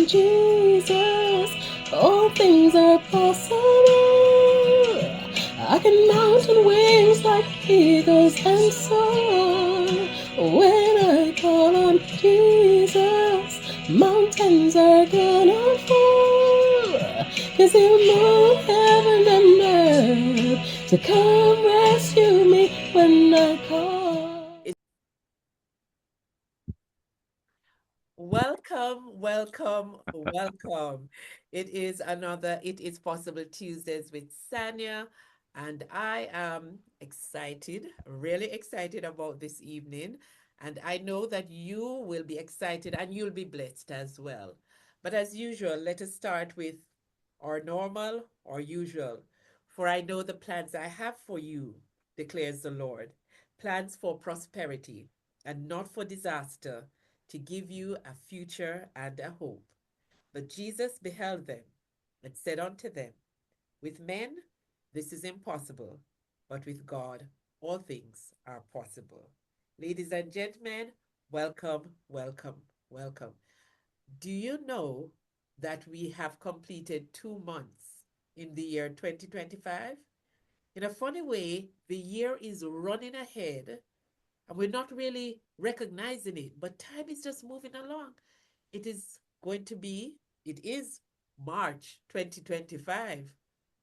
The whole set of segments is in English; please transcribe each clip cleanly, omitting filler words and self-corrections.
on Jesus, all things are possible. I can mount on wings like eagles and soar. When I call on Jesus, mountains are gonna fall. 'Cause he'll move heaven and earth to come rescue me when I call. Welcome, welcome, welcome. It is Possible Tuesdays with Sanya, and I am excited, really excited about this evening. And I know that you will be excited and you'll be blessed as well. But as usual, let us start with our normal or usual. For I know the plans I have for you, declares the Lord, plans for prosperity and not for disaster, to give you a future and a hope. But Jesus beheld them and said unto them, with men this is impossible, but with God all things are possible. Ladies and gentlemen, welcome, welcome, welcome. Do you know that we have completed 2 months in the year 2025? In a funny way, the year is running ahead and we're not really recognizing it, but time is just moving along. It is going to be, it is March 2025,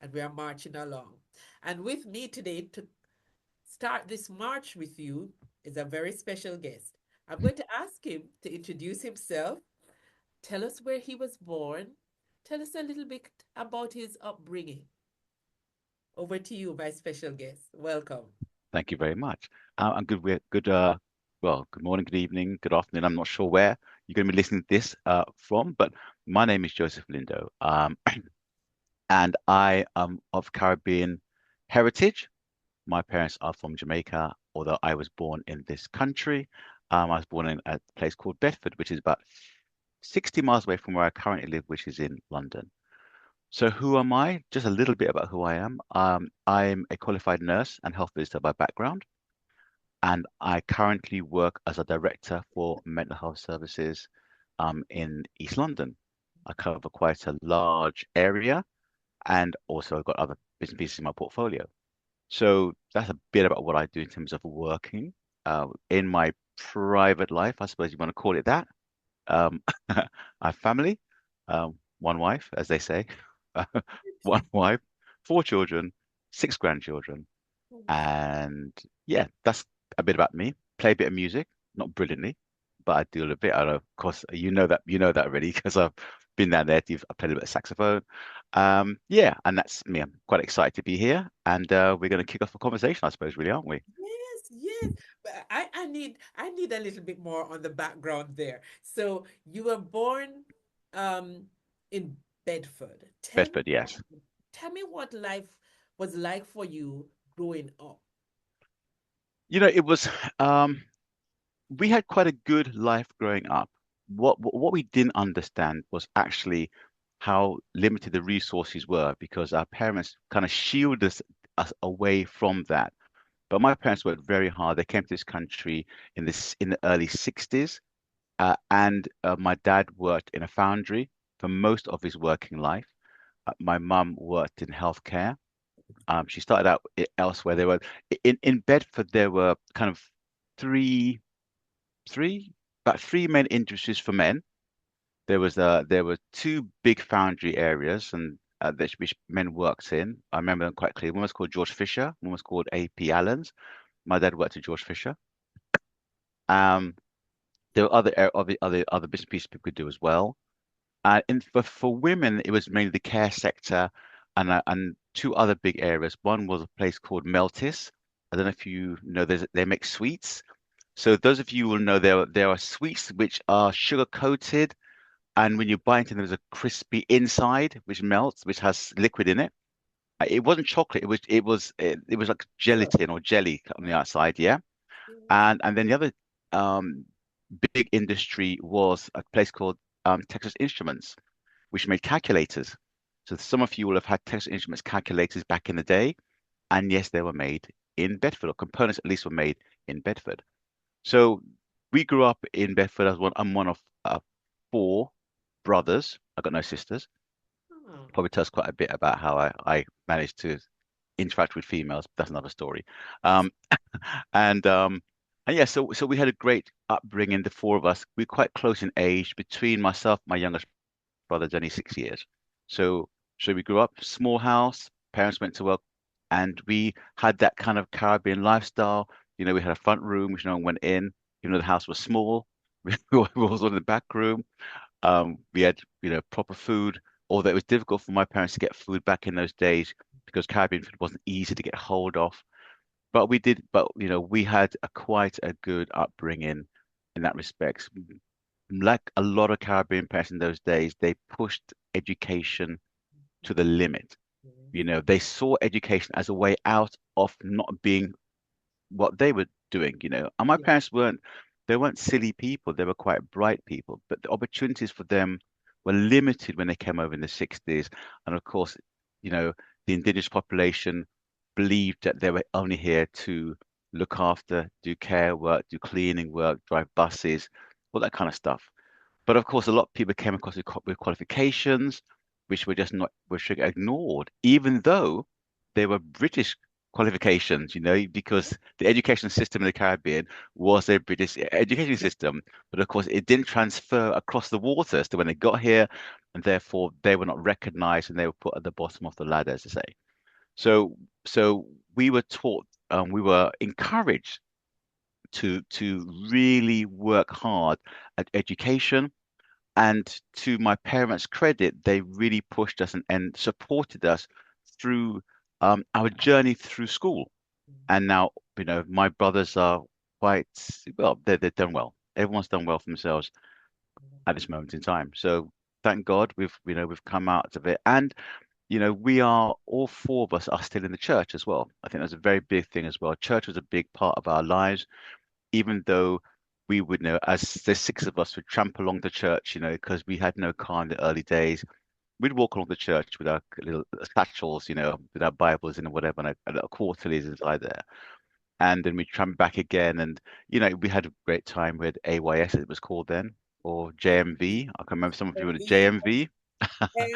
and we are marching along. And with me today to start this march with you is a very special guest. I'm going to ask him to introduce himself, tell us where he was born, tell us a little bit about his upbringing. Over to you, my special guest. Welcome. Thank you very much. And good morning, good evening, good afternoon. I'm not sure where you're going to be listening to this from, but my name is Joseph Lindo, and I am of Caribbean heritage. My parents are from Jamaica, although I was born in this country. I was born in a place called Bedford, which is about 60 miles away from where I currently live, which is in London. So who am I? Just a little bit about who I am. I'm a qualified nurse and health visitor by background, and I currently work as a director for mental health services in East London. I cover quite a large area, and also I've got other bits and pieces in my portfolio. So that's a bit about what I do in terms of working. In my private life, I suppose you want to call it that. I have family, one wife, as they say, one wife, four children, six grandchildren, and yeah, that's a bit about me. Play a bit of music, not brilliantly, but I do a little bit. I know, of course, you know that already because I've been down there. I've played a bit of saxophone. Yeah, and that's me. I'm quite excited to be here, and we're going to kick off a conversation, I suppose, really, aren't we? Yes, yes. But I need a little bit more on the background there. So you were born um in Bedford. Bedford, yes. Tell me what life was like for you growing up. It was. We had quite a good life growing up. What we didn't understand was actually how limited the resources were because our parents kind of shielded us away from that. But my parents worked very hard. They came to this country in the early 60s, and my dad worked in a foundry for most of his working life. My mum worked in healthcare. She started out elsewhere. There were in Bedford. There were kind of three three about three main industries for men. There were two big foundry areas and which men worked in. I remember them quite clearly. One was called George Fisher. One was called AP Allen's. My dad worked at George Fisher. Um, there were other business pieces people could do as well. For women, it was mainly the care sector and two other big areas. One was a place called Meltis. I don't know if you know, they make sweets. So those of you will know there are sweets which are sugar coated, and when you bite into them, there's a crispy inside which melts, which has liquid in it. It wasn't chocolate. It was like Sure. gelatin or jelly on the outside, yeah. Yes. And then the other um, big industry was a place called Texas Instruments, which made calculators. So some of you will have had Texas Instruments calculators back in the day, and yes, they were made in Bedford, or components at least were made in Bedford. So we grew up in Bedford as one. I'm one of four. brothers. I got no sisters. Oh, Probably tells quite a bit about how I managed to interact with females. But that's another story. Um, and um, and yeah, so we had a great upbringing. The four of us, we're quite close in age. Between myself, my youngest brother's only 6 years. So so we grew up small house. Parents went to work, and we had that kind of Caribbean lifestyle. We had a front room which no one went in, even though the house was small. We was in the back room. We had, proper food, although it was difficult for my parents to get food back in those days because Caribbean food wasn't easy to get hold of. But we had a quite a good upbringing in that respect. Like a lot of Caribbean parents in those days, they pushed education to the limit. yes, They saw education as a way out of not being what they were doing. And my yes, parents they weren't silly people. They were quite bright people, but the opportunities for them were limited when they came over in the 60s. And of course, you know, the indigenous population believed that they were only here to look after, do care work, do cleaning work, drive buses, all that kind of stuff. But of course, a lot of people came across with qualifications, which were just not, which were ignored, even though they were British qualifications, because the education system in the Caribbean was a British education system. But of course, it didn't transfer across the waters to when they got here, and therefore they were not recognized and they were put at the bottom of the ladder, as to say. So, so we were taught, we were encouraged to really work hard at education, and to my parents' credit, they really pushed us and supported us through our journey through school. And now, my brothers are quite well, they've done well. Everyone's done well for themselves at this moment in time. So thank God we've come out of it. And we are all four of us are still in the church as well. I think that's a very big thing as well. Church was a big part of our lives, even though we would know, as the six of us would tramp along the church, because we had no car in the early days. We'd walk along the church with our little satchels, with our Bibles and whatever, and a quarterlies inside there. And then we tramp back again. And, we had a great time with AYS, it was called then, or yes. JMV. I can remember some of you The with V JMV. M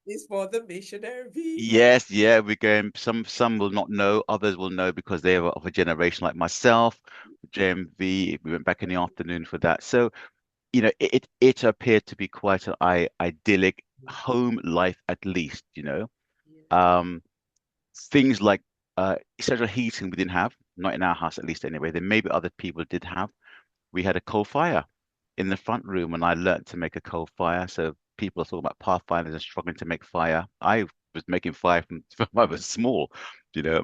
is for the missionary V. Yes, yeah, we're going. Some will not know, others will know because they are of a generation like myself. JMV, we went back in the afternoon for that. So, it appeared to be quite an idyllic home life, at least. Yes, Um, Things like central heating we didn't have, not in our house at least anyway. There maybe other people did have. We had a coal fire in the front room, and I learned to make a coal fire. So people are talking about pathfinders and struggling to make fire. I was making fire from I was small, you know.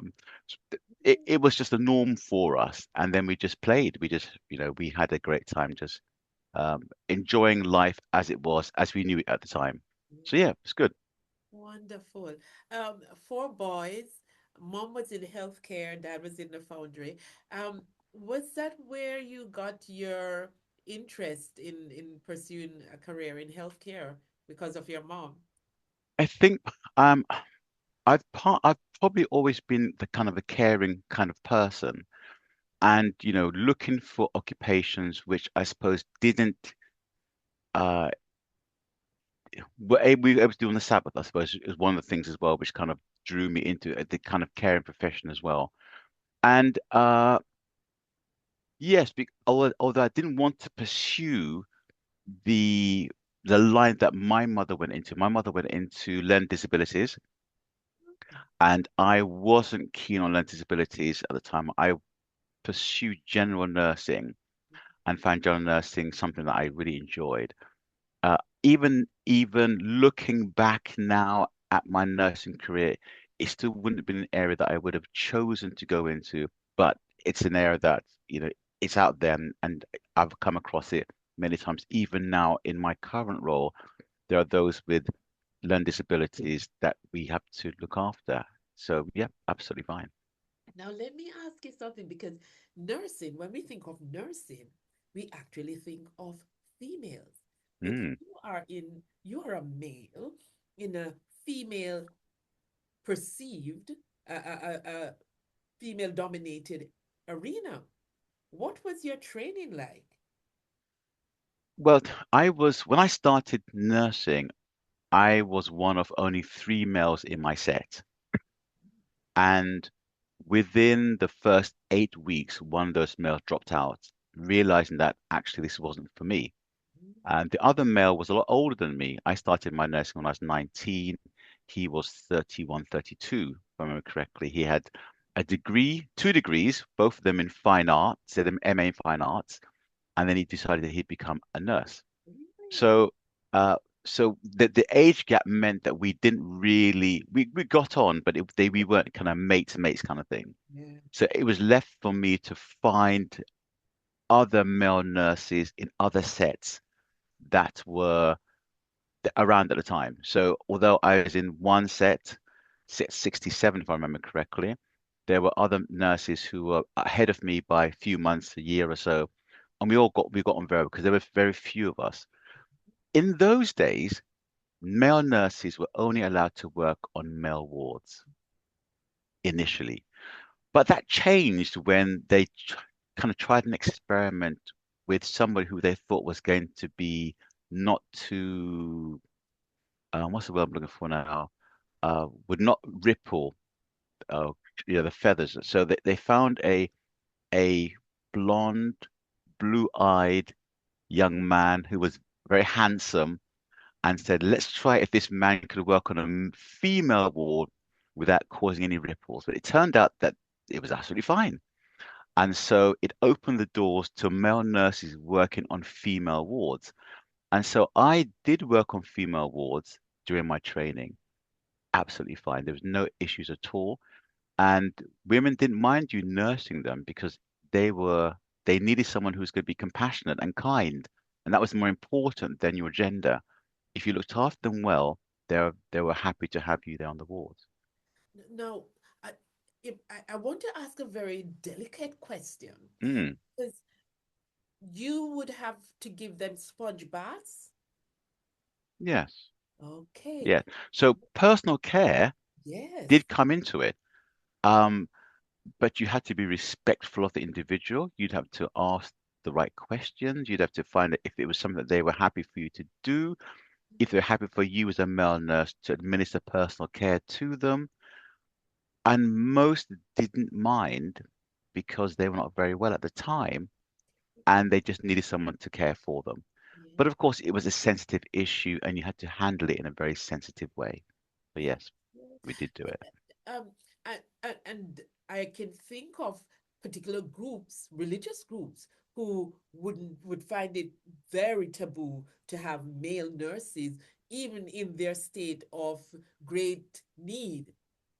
It was just a norm for us, and then we just played. We had a great time just enjoying life as it was, as we knew it at the time. So yes. yeah, it's good. Wonderful. Four boys. Mom was in healthcare, dad was in the foundry. Was that where you got your interest in pursuing a career in healthcare because of your mom? I think um I've probably always been the kind of a caring kind of person, and looking for occupations which I suppose didn't uh we were able to do on the Sabbath, I suppose, is one of the things as well which kind of drew me into the kind of caring profession as well. And yes, although I didn't want to pursue the the line that my mother went into. My mother went into learning disabilities, and I wasn't keen on learning disabilities at the time. I pursued general nursing and found general nursing something that I really enjoyed. Even looking back now at my nursing career, it still wouldn't have been an area that I would have chosen to go into, but it's an area that, it's out there, and I've come across it many times. Even now in my current role, there are those with learning disabilities that we have to look after. So yeah, absolutely fine. Now, let me ask you something because nursing, when we think of nursing, we actually think of females. But Mm. you are a male in a female perceived, a female dominated arena. What was your training like? Well, when I started nursing, I was one of only three males in my set. And within the first 8 weeks, one of those males dropped out, realizing that actually this wasn't for me. And the other male was a lot older than me. I started my nursing when I was 19. He was 31, 32, if I remember correctly. He had a degree, 2 degrees, both of them in fine arts, said an MA in fine arts, and then he decided that he'd become a nurse. Really? So, uh, so the age gap meant that we didn't really we got on, but we weren't kind of mates kind of thing. Yeah. So it was left for me to find other male nurses in other sets that were around at the time. So although I was in one set 67, if I remember correctly, there were other nurses who were ahead of me by a few months, a year or so, and we got on very well because there were very few of us. In those days, male nurses were only allowed to work on male wards initially. But that changed when they kind of tried an experiment with somebody who they thought was going to be not too, what's the word I'm looking for now? Would not ripple, uh, the feathers. So they found a blonde, blue-eyed young man who was very handsome and said, let's try if this man could work on a female ward without causing any ripples. But it turned out that it was absolutely fine. And so it opened the doors to male nurses working on female wards. And so I did work on female wards during my training. Absolutely fine. There was no issues at all. And women didn't mind you nursing them because they needed someone who was going to be compassionate and kind. And that was more important than your gender. If you looked after them well, they were happy to have you there on the wards. Now, I, I want to ask a very delicate question Mm, because you would have to give them sponge baths. yes. Okay. Yeah. So personal care Yes. did come into it. Um, but you had to be respectful of the individual. You'd have to ask the right questions. You'd have to find out if it was something that they were happy for you to do, if they're happy for you as a male nurse to administer personal care to them. And most didn't mind because they were not very well at the time and they just needed someone to care for them. Yeah. But of course, it was a sensitive issue and you had to handle it in a very sensitive way. But Yeah. yes, we did do it. Um, and I can think of particular groups, religious groups, who would find it very taboo to have male nurses, even in their state of great need,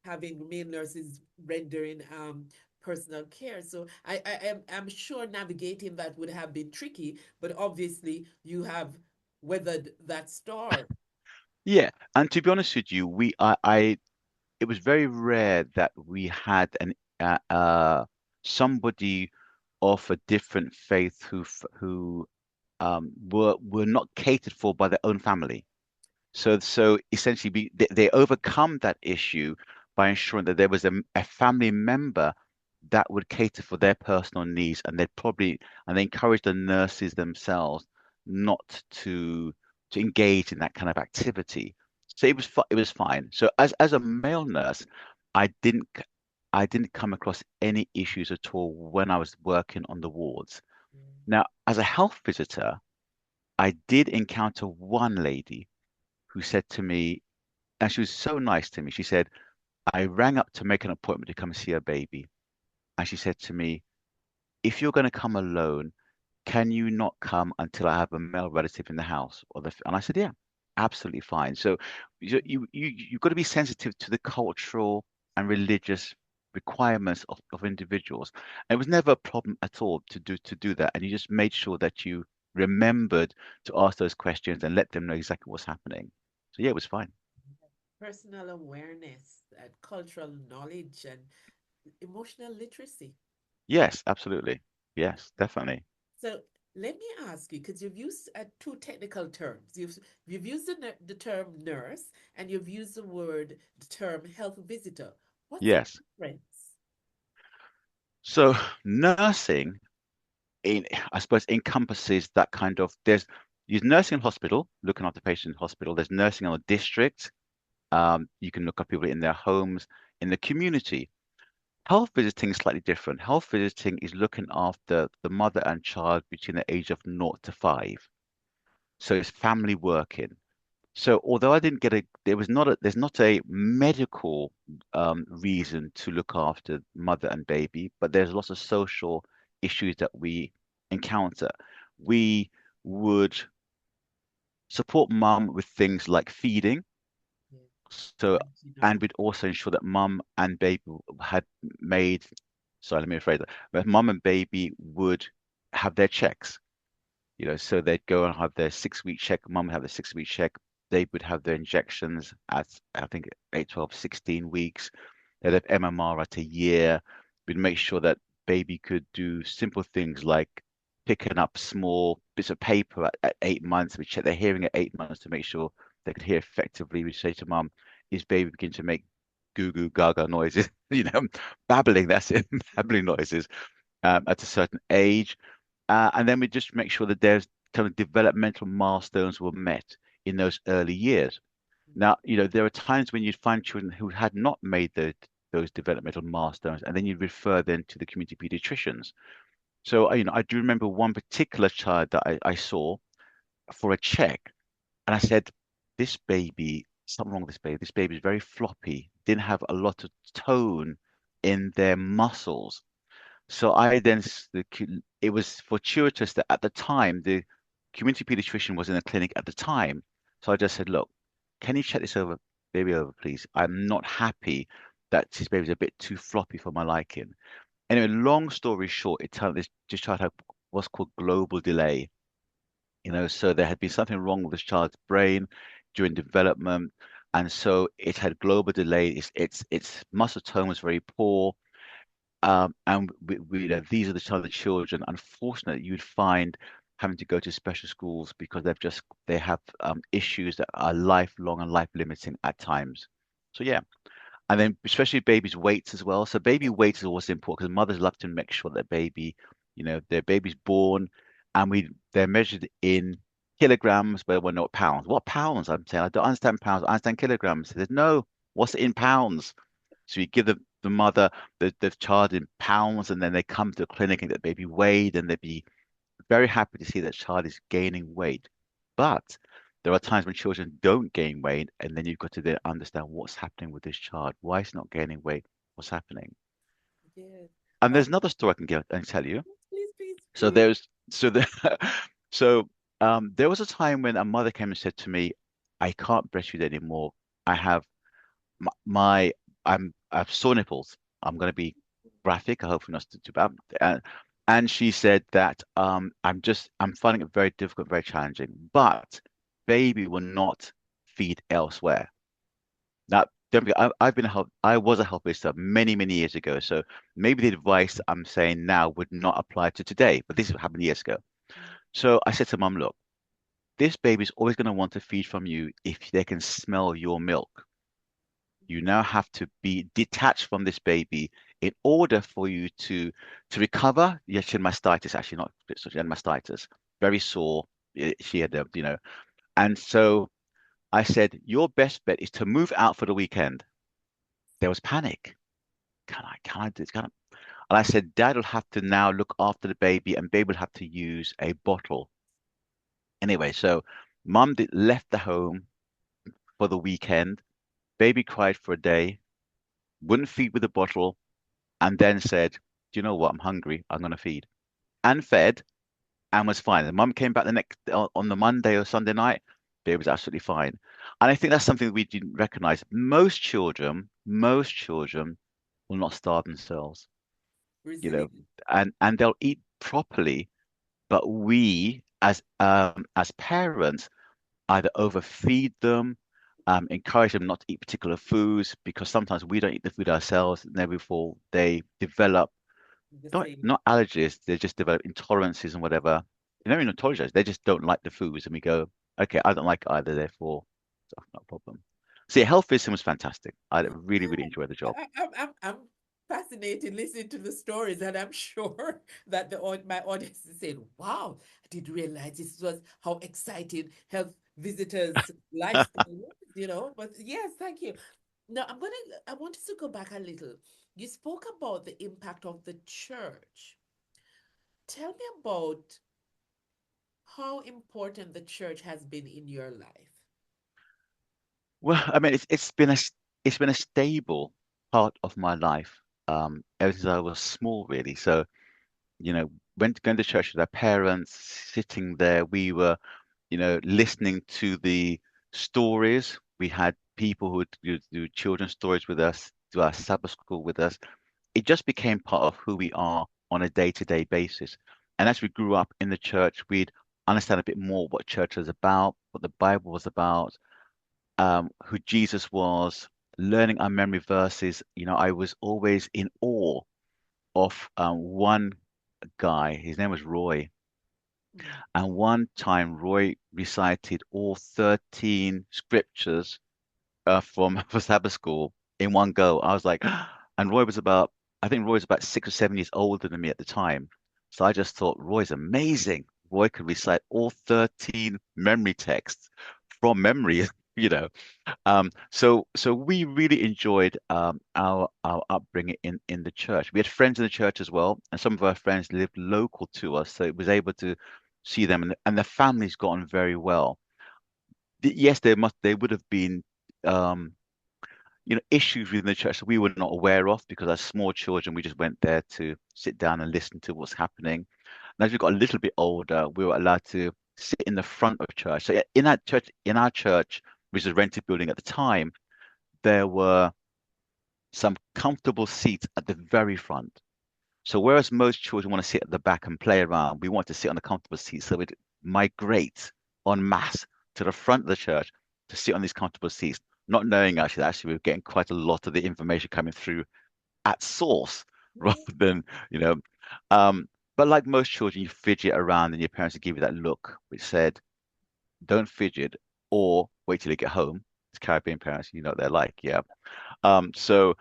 having male nurses rendering personal care. So I'm sure navigating that would have been tricky, but obviously you have weathered that storm. Yeah, and to be honest with you, it was very rare that we had an somebody of a different faith who were not catered for by their own family. So essentially, they overcome that issue by ensuring that there was a family member that would cater for their personal needs, and they encourage the nurses themselves not to engage in that kind of activity. So it was fine. So as a male nurse, I didn't c- I didn't come across any issues at all when I was working on the wards. Now, as a health visitor, I did encounter one lady who said to me, and she was so nice to me. She said, I rang up to make an appointment to come see her baby. And she said to me, if you're going to come alone, can you not come until I have a male relative in the house? And I said, yeah, absolutely fine. So you've got to be sensitive to the cultural and religious requirements of individuals. And it was never a problem at all to do that. And you just made sure that you remembered to ask those questions and let them know exactly what's happening. So yeah, it was fine. Personal awareness and cultural knowledge and emotional literacy. Yes, absolutely. Yes, definitely. So let me ask you, because you've used two technical terms. You've used the term nurse and you've used the term health visitor. What's the Yes. difference? So nursing I suppose encompasses that kind of there's there's nursing in hospital, looking after patients in hospital. There's nursing on a district. You can look up people in their homes, in the community. Health visiting is slightly different. Health visiting is looking after the mother and child between the age of 0 to 5. So it's family working. So although I didn't get there's not a medical reason to look after mother and baby, but there's lots of social issues that we encounter. We would support mum with things like feeding. Yeah. So, and Antidote. we'd also ensure that mum and baby had made, sorry, let me rephrase that, but mum and baby would have their checks. So they'd go and have their 6 week check. Mum would have their 6 week check. They would have their injections at, I think, 8, 12, 16 weeks. They'd have MMR at a year. We'd make sure that baby could do simple things like picking up small bits of paper at 8 months. We check their hearing at 8 months to make sure they could hear effectively. We say to mum, is baby beginning to make goo goo gaga noises? Babbling, that's it, babbling noises at a certain age. And then we just make sure that there's kind of developmental milestones were met in those early years. Now, there are times when you'd find children who had not made those developmental milestones, and then you refer them to the community pediatricians. So, I do remember one particular child that I saw for a check, and I said, this baby, something wrong with this baby. This baby is very floppy, didn't have a lot of tone in their muscles. So I then, it was fortuitous that at the time, the community pediatrician was in the clinic at the time. So I just said, look, can you check this baby over, please? I'm not happy that this baby's a bit too floppy for my liking. Anyway, long story short, it turned this child had what's called global delay. So there had been something wrong with this child's brain during development, and so it had global delay. Its muscle tone was very poor. And these are the some of the children, unfortunately, you'd find having to go to special schools because they have issues that are lifelong and life limiting at times. So yeah, and then especially babies' weights as well. So baby weight is always important because mothers love to make sure that their baby's born, and they're measured in kilograms, but we're not pounds. What pounds? I'm saying I don't understand pounds. I understand kilograms. There's no, what's it in pounds? So you give the mother the child in pounds, and then they come to the clinic and get the baby weighed, and they'd be very happy to see that child is gaining weight. But there are times when children don't gain weight, and then you've got to then understand what's happening with this child. Why is he not gaining weight? What's happening? Yes. And Oh, there's another story I can give and tell you. please, please, So please. there's so the so there was a time when a mother came and said to me, I can't breastfeed anymore. I have my I have sore nipples. I'm going to be graphic. I hope not too bad. And she said that I'm finding it very difficult, very challenging. But baby will not feed elsewhere. Now, don't forget, I was a health visitor many years ago. So maybe the advice I'm saying now would not apply to today, but this happened years ago. Mm. So I said to mum, look, this baby's always going to want to feed from you if they can smell your milk. You now have to be detached from this baby in order for you to recover. Yeah, she had mastitis, actually, not she had mastitis, very sore. She had, and so I said, your best bet is to move out for the weekend. There was panic. Can I do this? Can I? And I said, Dad will have to now look after the baby, and baby will have to use a bottle. Anyway, so mum left the home for the weekend. Baby cried for a day, wouldn't feed with a bottle, and then said, do you know what? I'm hungry. I'm going to feed. And fed and was fine. The mum came back the next on the Monday or Sunday night. Baby was absolutely fine. And I think that's something we didn't recognize. Most children will not starve themselves, you know, Resilient. and they'll eat properly. But we, as parents, either overfeed them, encourage them not to eat particular foods because sometimes we don't eat the food ourselves, and therefore they develop The not same. not allergies, they just develop intolerances and whatever. They don't even tolerate, they just don't like the foods, and we go, okay, I don't like it either, therefore, so not a problem. So yeah, health visiting was fantastic. I really enjoyed the job. I'm fascinated listening to the stories, and I'm sure that my audience is saying, "Wow, I didn't realize this was how exciting health visitors' lifestyle was," you know. But yes, thank you. Now I want us to go back a little. You spoke about the impact of the church. Tell me about how important the church has been in your life. Well, I mean, it's been a stable part of my life ever since I was small, really. So, went going to church with our parents, sitting there. We were, listening to the stories. We had people who would do children's stories with us, do our Sabbath school with us. It just became part of who we are on a day-to-day basis. And as we grew up in the church, we'd understand a bit more what church was about, what the Bible was about, who Jesus was, learning our memory verses. I was always in awe of one guy. His name was Roy. Mm. And one time, Roy recited all 13 scriptures from for Sabbath school in one go. I was like, and I think Roy was about 6 or 7 years older than me at the time. So I just thought, Roy's amazing. Roy could recite all 13 memory texts from memory, you know. So we really enjoyed our upbringing in the church. We had friends in the church as well, and some of our friends lived local to us, so it was able to see them, and the families got on very well. Yes, there would have been um, issues within the church that we were not aware of because as small children, we just went there to sit down and listen to what's happening. And as we got a little bit older, we were allowed to sit in the front of church. So in our church, which was a rented building at the time, there were some comfortable seats at the very front. So whereas most children want to sit at the back and play around, we want to sit on the comfortable seats. So we'd migrate en masse to the front of the church to sit on these comfortable seats, not knowing actually we were getting quite a lot of the information coming through at source rather than, you know, um, but like most children, you fidget around and your parents would give you that look which said, don't fidget or wait till you get home. It's Caribbean parents, you know what they're like, yeah. So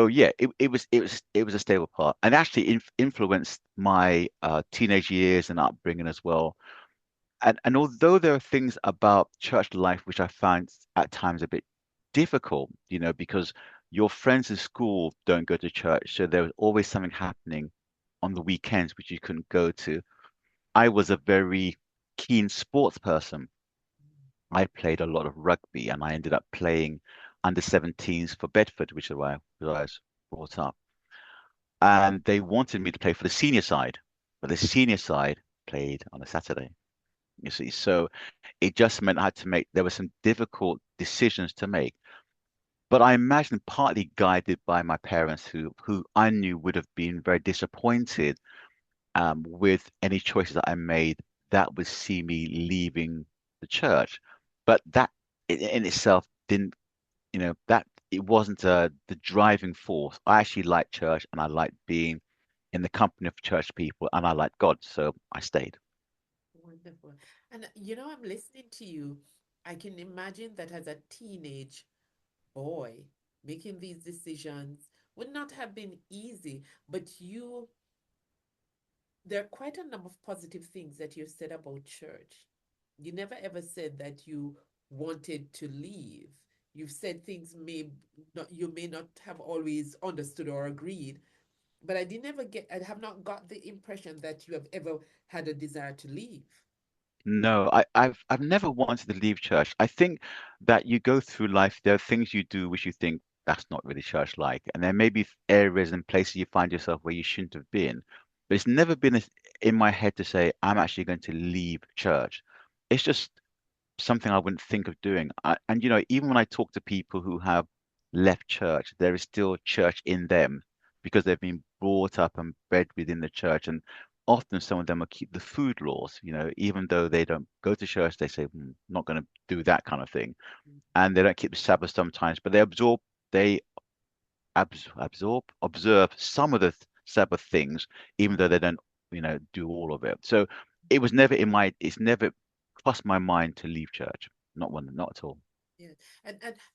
yeah, it was a stable part, and actually influenced my teenage years and upbringing as well. And although there are things about church life which I find at times a bit difficult, because your friends in school don't go to church, so there was always something happening on the weekends which you couldn't go to. I was a very keen sports person. I played a lot of rugby, and I ended up playing under 17s for Bedford, which is where I was brought up. And they wanted me to play for the senior side, but the senior side played on a Saturday, you see. So it just meant I had to there were some difficult decisions to make. But I imagine partly guided by my parents who I knew would have been very disappointed with any choices that I made that would see me leaving the church. But that in itself didn't, that it wasn't the driving force. I actually liked church and I liked being in the company of church people and I liked God, so I stayed. Wonderful. And I'm listening to you. I can imagine that as a teenage boy, making these decisions would not have been easy, but there are quite a number of positive things that you said about church. You never ever said that you wanted to leave. You've said things you may not have always understood or agreed, but I have not got the impression that you have ever had a desire to leave. No, I've never wanted to leave church. I think that you go through life, there are things you do which you think that's not really church-like, and there may be areas and places you find yourself where you shouldn't have been. But it's never been in my head to say I'm actually going to leave church. It's just something I wouldn't think of doing. And even when I talk to people who have left church, there is still church in them because they've been brought up and bred within the church. And often some of them will keep the food laws, even though they don't go to church, they say, not going to do that kind of thing. And they don't keep the Sabbath sometimes, but they observe some of the Sabbath things, even though they don't, do all of it. So it's never crossed my mind to leave church. Not at all. Yeah.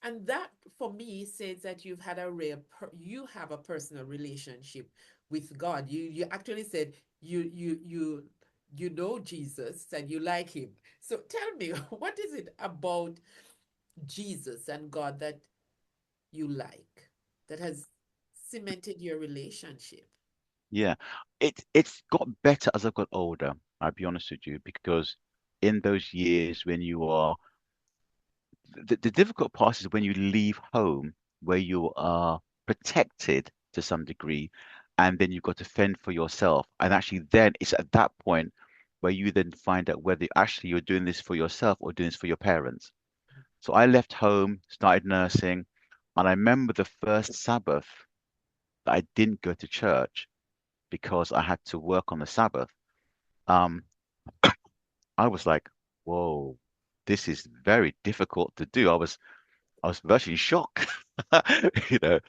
And that for me says that you've had a real you have a personal relationship with God. You actually said you know Jesus and you like him. So tell me, what is it about Jesus and God that you like that has cemented your relationship? Yeah, it's got better as I've got older. I'll be honest with you, because in those years when you are the difficult part is when you leave home where you are protected to some degree, and then you've got to fend for yourself. And actually, then it's at that point where you then find out whether actually you're doing this for yourself or doing this for your parents. So I left home, started nursing, and I remember the first Sabbath that I didn't go to church because I had to work on the Sabbath. Um, I was like, whoa, this is very difficult to do. I was virtually shocked, you know,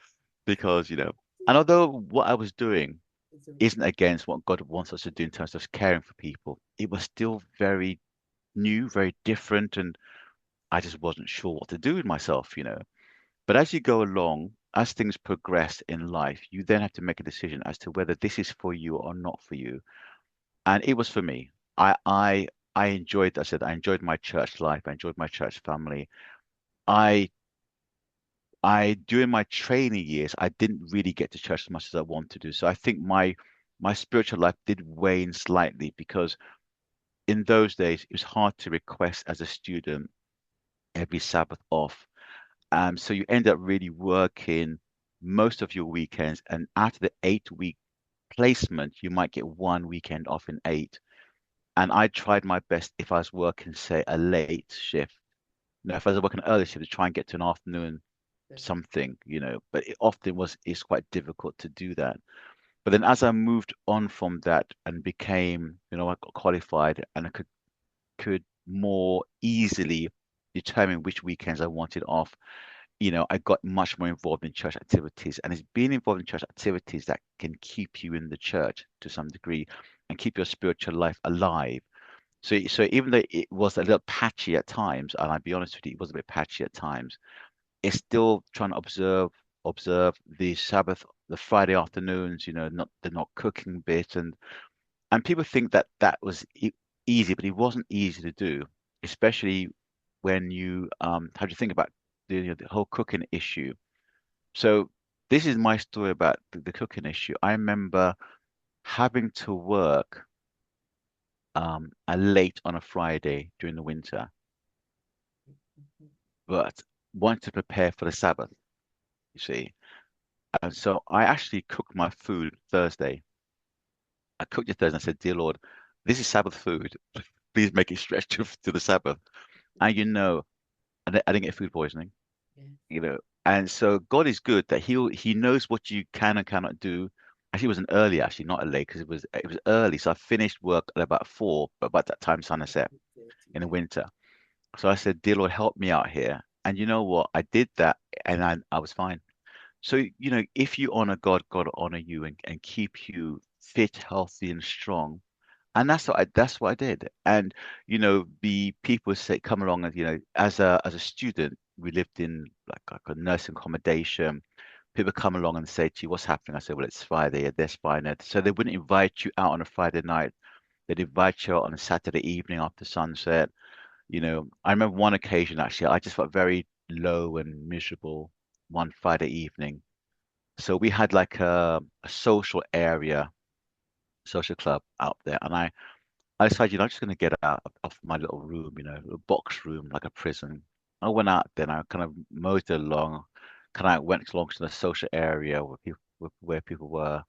because, and although what I was doing It's a- isn't against what God wants us to do in terms of caring for people, it was still very new, very different, and I just wasn't sure what to do with myself. But as you go along, as things progress in life, you then have to make a decision as to whether this is for you or not for you. And it was for me. I enjoyed, I said, I enjoyed my church life. I enjoyed my church family. I during my training years, I didn't really get to church as much as I wanted to do. So I think my spiritual life did wane slightly because in those days it was hard to request as a student every Sabbath off. So you end up really working most of your weekends, and after the 8 week placement, you might get one weekend off in eight. And I tried my best if I was working, say, a late shift. If I was working an early shift to try and get to an afternoon something, but it often it's quite difficult to do that. But then as I moved on from that and became, I got qualified and I could more easily determine which weekends I wanted off. I got much more involved in church activities, and it's being involved in church activities that can keep you in the church to some degree and keep your spiritual life alive. So even though it was a little patchy at times, and I'll be honest with you, it was a bit patchy at times, it's still trying to observe the Sabbath, the Friday afternoons, not the not cooking bit, and people think that that was easy, but it wasn't easy to do, especially when you how do you think about the whole cooking issue. So this is my story about the cooking issue. I remember having to work a late on a Friday during the winter, but wanted to prepare for the Sabbath, you see. And so I actually cooked my food Thursday. I cooked it Thursday and I said, Dear Lord, this is Sabbath food. Please make it stretch to the Sabbath. And I didn't get food poisoning, Yes. you know. And so God is good that He knows what you can and cannot do. Actually, it was an early, actually, not a late, because it was early. So I finished work at about 4, but by that time sun had set in the Yeah. winter. So I said, Dear Lord, help me out here. And you know what? I did that and I was fine. So, if you honor God, God will honor you and keep you fit, healthy, and strong. And that's what I did. And the people say come along and as a student, we lived in like a nursing accommodation. People come along and say to you, "What's happening?" I said, "Well, it's Friday, there's fine." So they wouldn't invite you out on a Friday night. They'd invite you out on a Saturday evening after sunset. I remember one occasion actually, I just felt very low and miserable one Friday evening. So we had like a social area, social club out there, and I decided, I'm just going to get out of my little room, a box room, like a prison. I went out then, I kind of moseyed along, kind of went along to the social area where people were.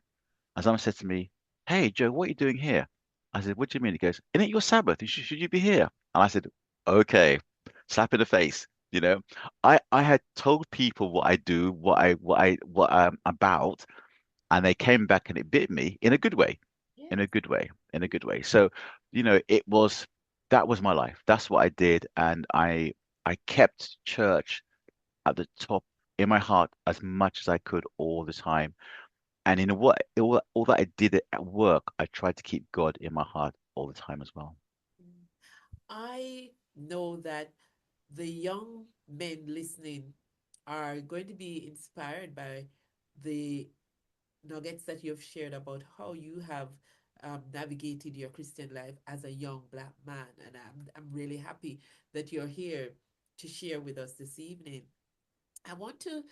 And someone said to me, "Hey, Joe, what are you doing here?" I said, "What do you mean?" He goes, "Isn't it your Sabbath? Should you be here?" And I said, "Okay," slap in the face. I had told people what I do, what I'm about, and they came back and it bit me in a good way, in a Yes. good way, in a good way. So, that was my life. That's what I did, and I kept church at the top in my heart as much as I could all the time. And all that I did at work, I tried to keep God in my heart all the time as well. I know that the young men listening are going to be inspired by the nuggets that you've shared about how you have navigated your Christian life as a young Black man. And I'm really happy that you're here to share with us this evening. I want to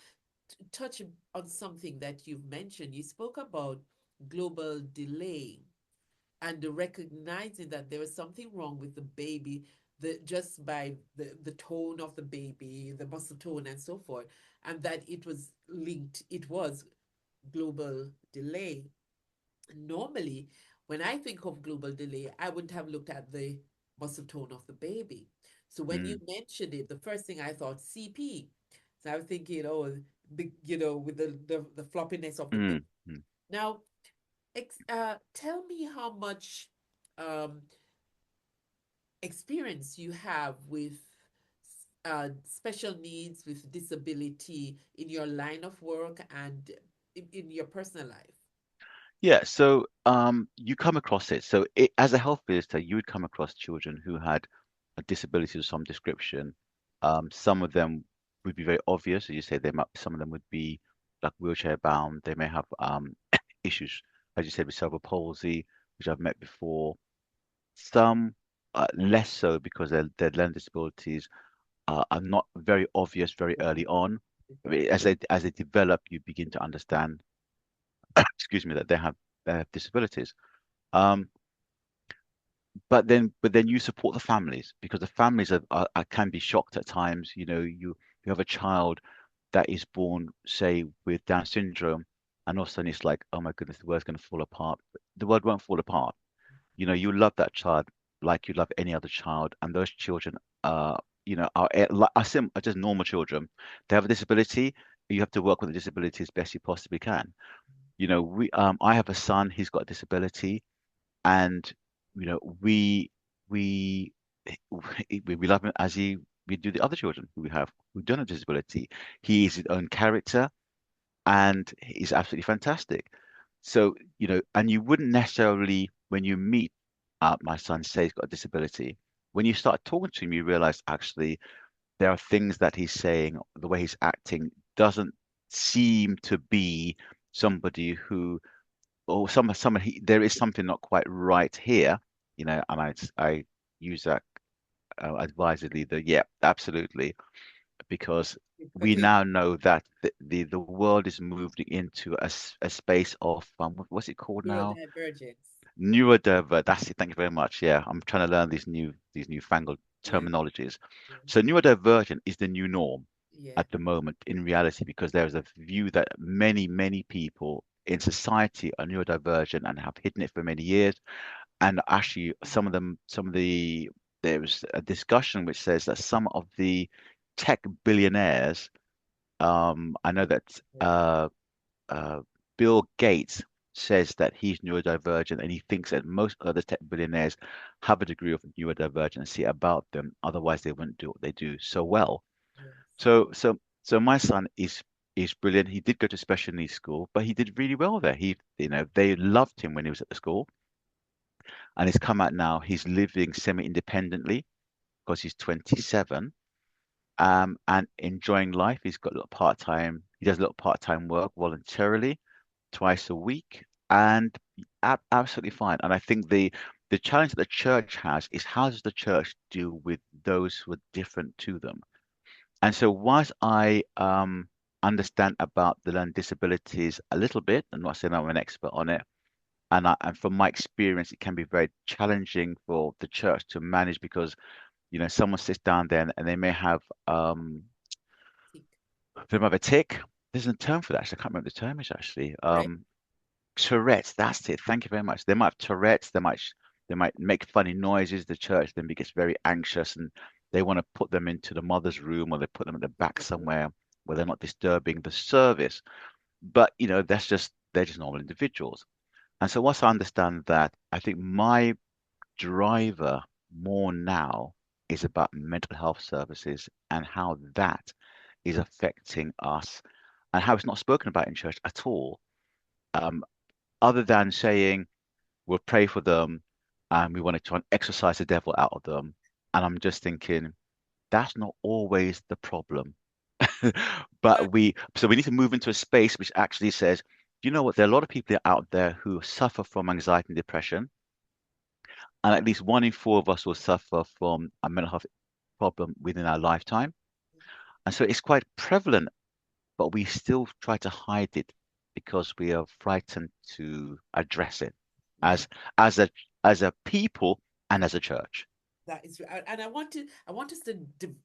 touch on something that you've mentioned. You spoke about global delay and the recognizing that there was something wrong with the baby, just by the tone of the baby, the muscle tone, and so forth, and that it was global delay. Normally, when I think of global delay, I wouldn't have looked at the muscle tone of the baby. So when you Mm, mentioned it, the first thing I thought CP. So I was thinking, oh, with the floppiness of the baby. mm, mm. Now, tell me how much um, experience you have with special needs, with disability in your line of work and in your personal life. Yeah, so you come across it. So as a health visitor, you would come across children who had a disability of some description. Some of them would be very obvious, as you say, some of them would be like wheelchair bound. They may have issues, as you said, with cerebral palsy, which I've met before. Some less so because their learning disabilities are not very obvious very early on. I mean, as they develop, you begin to understand, excuse me, that they have disabilities. Um, but then you support the families because the families can be shocked at times. You have a child that is born, say, with Down syndrome, and all of a sudden it's like, oh my goodness, the world's going to fall apart. The world won't fall apart. You love that child like you love any other child, and those children are just normal children. They have a disability. You have to work with the disability as best you possibly can. I have a son. He's got a disability, and we we we love him as we do the other children who we have who don't have disability. He is his own character, and he's absolutely fantastic. So, and you wouldn't necessarily, when you meet my son, say he's got a disability. When you start talking to him, you realize actually there are things that he's saying, the way he's acting doesn't seem to be somebody who, or there is something not quite right here, and I use that advisedly, yeah, absolutely, because we Okay, now know that the world is moving into a space of what's it called now? neurodivergence. Neurodiver. That's it. Thank you very much. Yeah, I'm trying to learn these newfangled Yeah, terminologies. yeah, So neurodivergent is the new norm yeah, at the moment in reality because there is a view that many people in society are neurodivergent and have hidden it for many years. And actually, there's a discussion which says that some of the tech billionaires, I know that yeah. uh, Bill Gates says that he's neurodivergent, and he thinks that most other tech billionaires have a degree of neurodivergency about them. Otherwise, they wouldn't do what they do so well. Yes. So my son is brilliant. He did go to special needs school, but he did really well there. They loved him when he was at the school, and he's come out now. He's living semi-independently because he's 27, and enjoying life. He does a little part-time work voluntarily twice a week, and absolutely fine. And I think the challenge that the church has is how does the church deal with those who are different to them? And so, whilst I understand about the learning disabilities a little bit, I'm not saying I'm an expert on it, and from my experience, it can be very challenging for the church to manage because someone sits down there and they may have Tick. a tick. There's a term for that. Actually. I can't remember the term is actually. Right. Tourette's, that's it. Thank you very much. They might have Tourette's. They might make funny noises. The church then gets very anxious, and they want to put them into the mother's room, or they put them at the back somewhere where they're not disturbing the service. But they're just normal individuals. And so once I understand that, I think my driver more now is about mental health services and how that is affecting us and how it's not spoken about in church at all. Um, Other than saying we'll pray for them and we want to try and exorcise the devil out of them. And I'm just thinking, that's not always the problem. Well, So we need to move into a space which actually says, you know what, there are a lot of people out there who suffer from anxiety and depression, and at least one in four of us will suffer from a mental health problem within our lifetime. And so it's quite prevalent, but we still try to hide it because we are frightened to address it yeah. as as a as a people and as a church. That is, and I want us to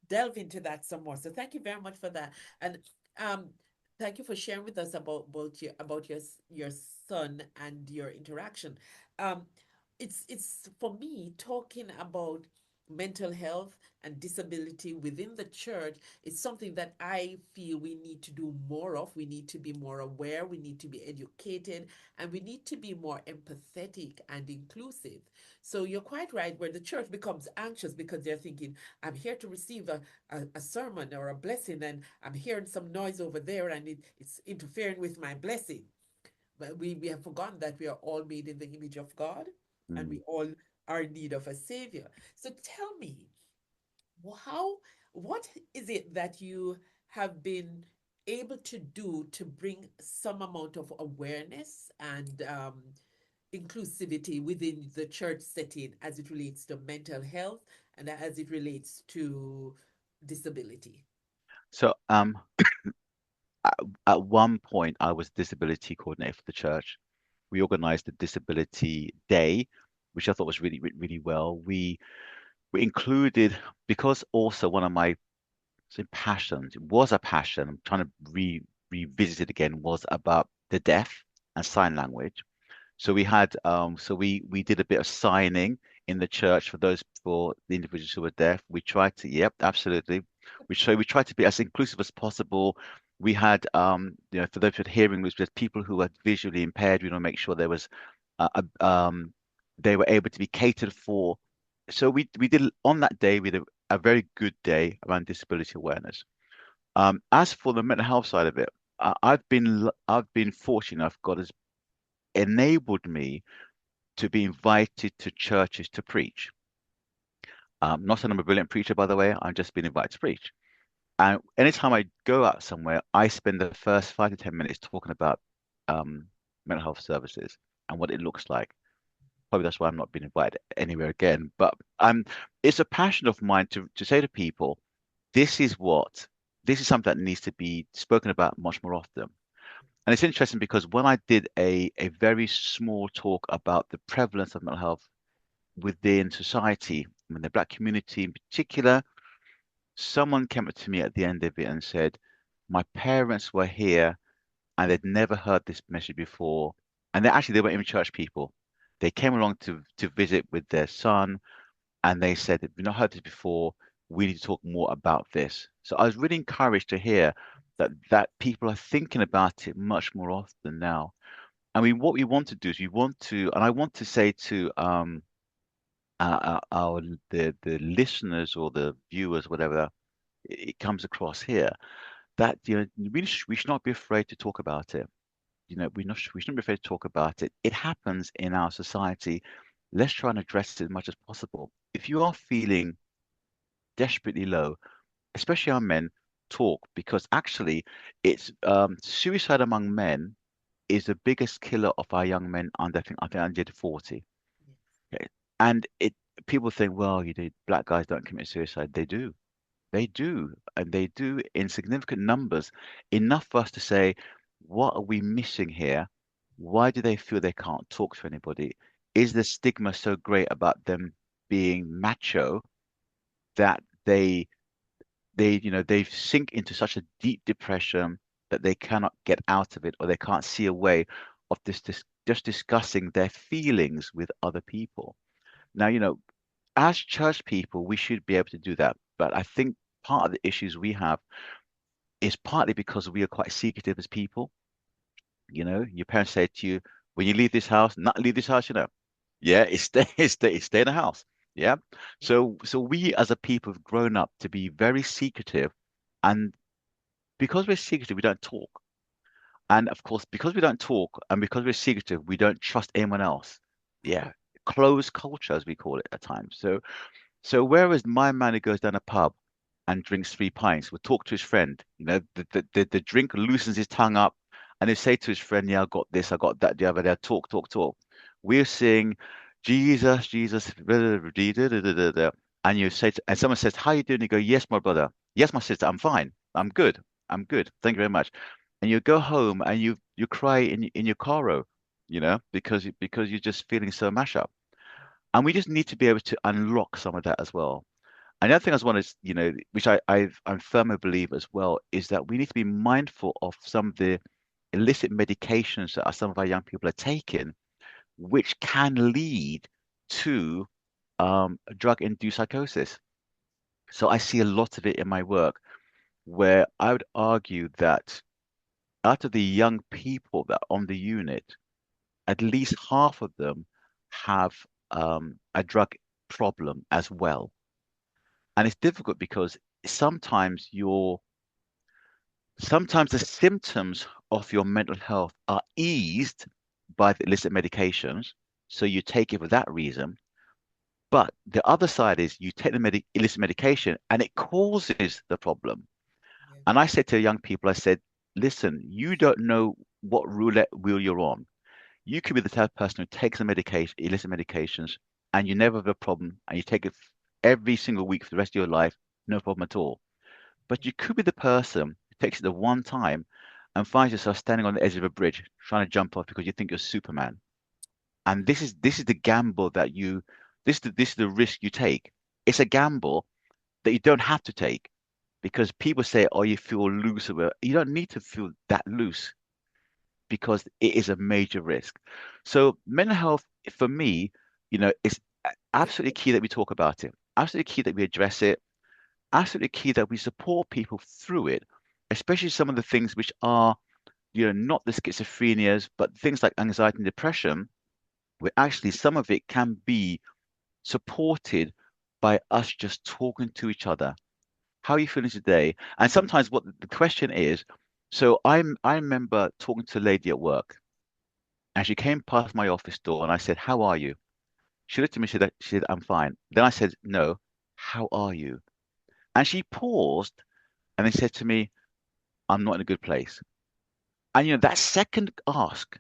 delve into that some more. So thank you very much for that, and um, thank you for sharing with us about your son and your interaction. Um, it's for me talking about mental health and disability within the church is something that I feel we need to do more of. We need to be more aware. We need to be educated, and we need to be more empathetic and inclusive. So you're quite right, where the church becomes anxious because they're thinking, I'm here to receive a sermon or a blessing, and I'm hearing some noise over there, and it's interfering with my blessing. But we have forgotten that we are all made in the image of God, and Mm. we all are in need of a savior. So tell me, how, what is it that you have been able to do to bring some amount of awareness and inclusivity within the church setting as it relates to mental health and as it relates to disability? So at, at one point I was disability coordinator for the church. We organized a disability day, which I thought was really well. We included, because also one of my passions, it was a passion, I'm trying to revisit it again, was about the deaf and sign language. So we did a bit of signing in the church for the individuals who were deaf. We tried to, yep, absolutely. We tried to be as inclusive as possible. We had for those with hearing loss, with people who were visually impaired, we want to make sure there was they were able to be catered for. So we did on that day, we did a very good day around disability awareness. As for the mental health side of it, I've been fortunate enough. God has enabled me to be invited to churches to preach. Not that I'm a brilliant preacher, by the way. I've just been invited to preach. And anytime I go out somewhere, I spend the first 5 to 10 minutes talking about um, mental health services and what it looks like. Probably that's why I'm not being invited anywhere again. But it's a passion of mine to say to people, this is what this is something that needs to be spoken about much more often. And it's interesting because when I did a very small talk about the prevalence of mental health within society, in the Black community in particular, someone came up to me at the end of it and said, my parents were here and they'd never heard this message before. And they weren't even church people. They came along to visit with their son and they said, we've not heard this before. We need to talk more about this. So I was really encouraged to hear that people are thinking about it much more often now. I mean, what we want to do is and I want to say to our the listeners or the viewers, whatever it comes across here, that we should not be afraid to talk about it. We shouldn't be afraid to talk about it. It happens in our society. Let's try and address it as much as possible. If you are feeling desperately low, especially our men, talk because actually it's suicide among men is the biggest killer of our young men I think under 40. Okay. And it people think, well, black guys don't commit suicide. They do. They do. And they do in significant numbers, enough for us to say, what are we missing here? Why do they feel they can't talk to anybody? Is the stigma so great about them being macho that they sink into such a deep depression that they cannot get out of it, or they can't see a way of this just discussing their feelings with other people. Now, as church people, we should be able to do that. But I think part of the issues we have is partly because we are quite secretive as people. Your parents say to you, when you leave this house, not leave this house. Yeah, it's stay in the house. Yeah. So we as a people have grown up to be very secretive, and because we're secretive, we don't talk. And of course, because we don't talk and because we're secretive, we don't trust anyone else. Yeah. Closed culture, as we call it at times. So whereas my man who goes down a pub and drinks 3 pints will talk to his friend. The drink loosens his tongue up, and he'll say to his friend, "Yeah, I got this, I got that, the other day." Talk, talk, talk. We're saying, "Jesus, Jesus," and you say, and someone says, "How you doing?" You go, "Yes, my brother. Yes, my sister. I'm fine. I'm good. I'm good. Thank you very much." And you go home and you cry in your car, because you're just feeling so mash up. And we just need to be able to unlock some of that as well. And the other thing I just want to, which I'm firm a believer as well, is that we need to be mindful of some of the illicit medications that some of our young people are taking, which can lead to drug-induced psychosis. So I see a lot of it in my work, where I would argue that out of the young people that are on the unit, at least half of them have a drug problem as well. And it's difficult because sometimes sometimes the symptoms of your mental health are eased by the illicit medications. So you take it for that reason. But the other side is you take the illicit medication and it causes the problem. Yeah. And I said to young people, I said, listen, you don't know what roulette wheel you're on. You could be the type of person who takes the medication, illicit medications, and you never have a problem, and you take it every single week for the rest of your life, no problem at all. But you could be the person who takes it the one time and finds yourself standing on the edge of a bridge trying to jump off because you think you're Superman. And this is the gamble that this is the risk you take. It's a gamble that you don't have to take because people say, "Oh, you feel loose." You don't need to feel that loose because it is a major risk. So mental health for me, is absolutely key that we talk about it. Absolutely key that we address it. Absolutely key that we support people through it, especially some of the things which are, not the schizophrenias, but things like anxiety and depression, where actually some of it can be supported by us just talking to each other. How are you feeling today? And sometimes what the question is, so I remember talking to a lady at work, and she came past my office door, and I said, "How are you?" She looked at me, she said, "I'm fine." Then I said, "No, how are you?" And she paused and then said to me, "I'm not in a good place." And that second ask,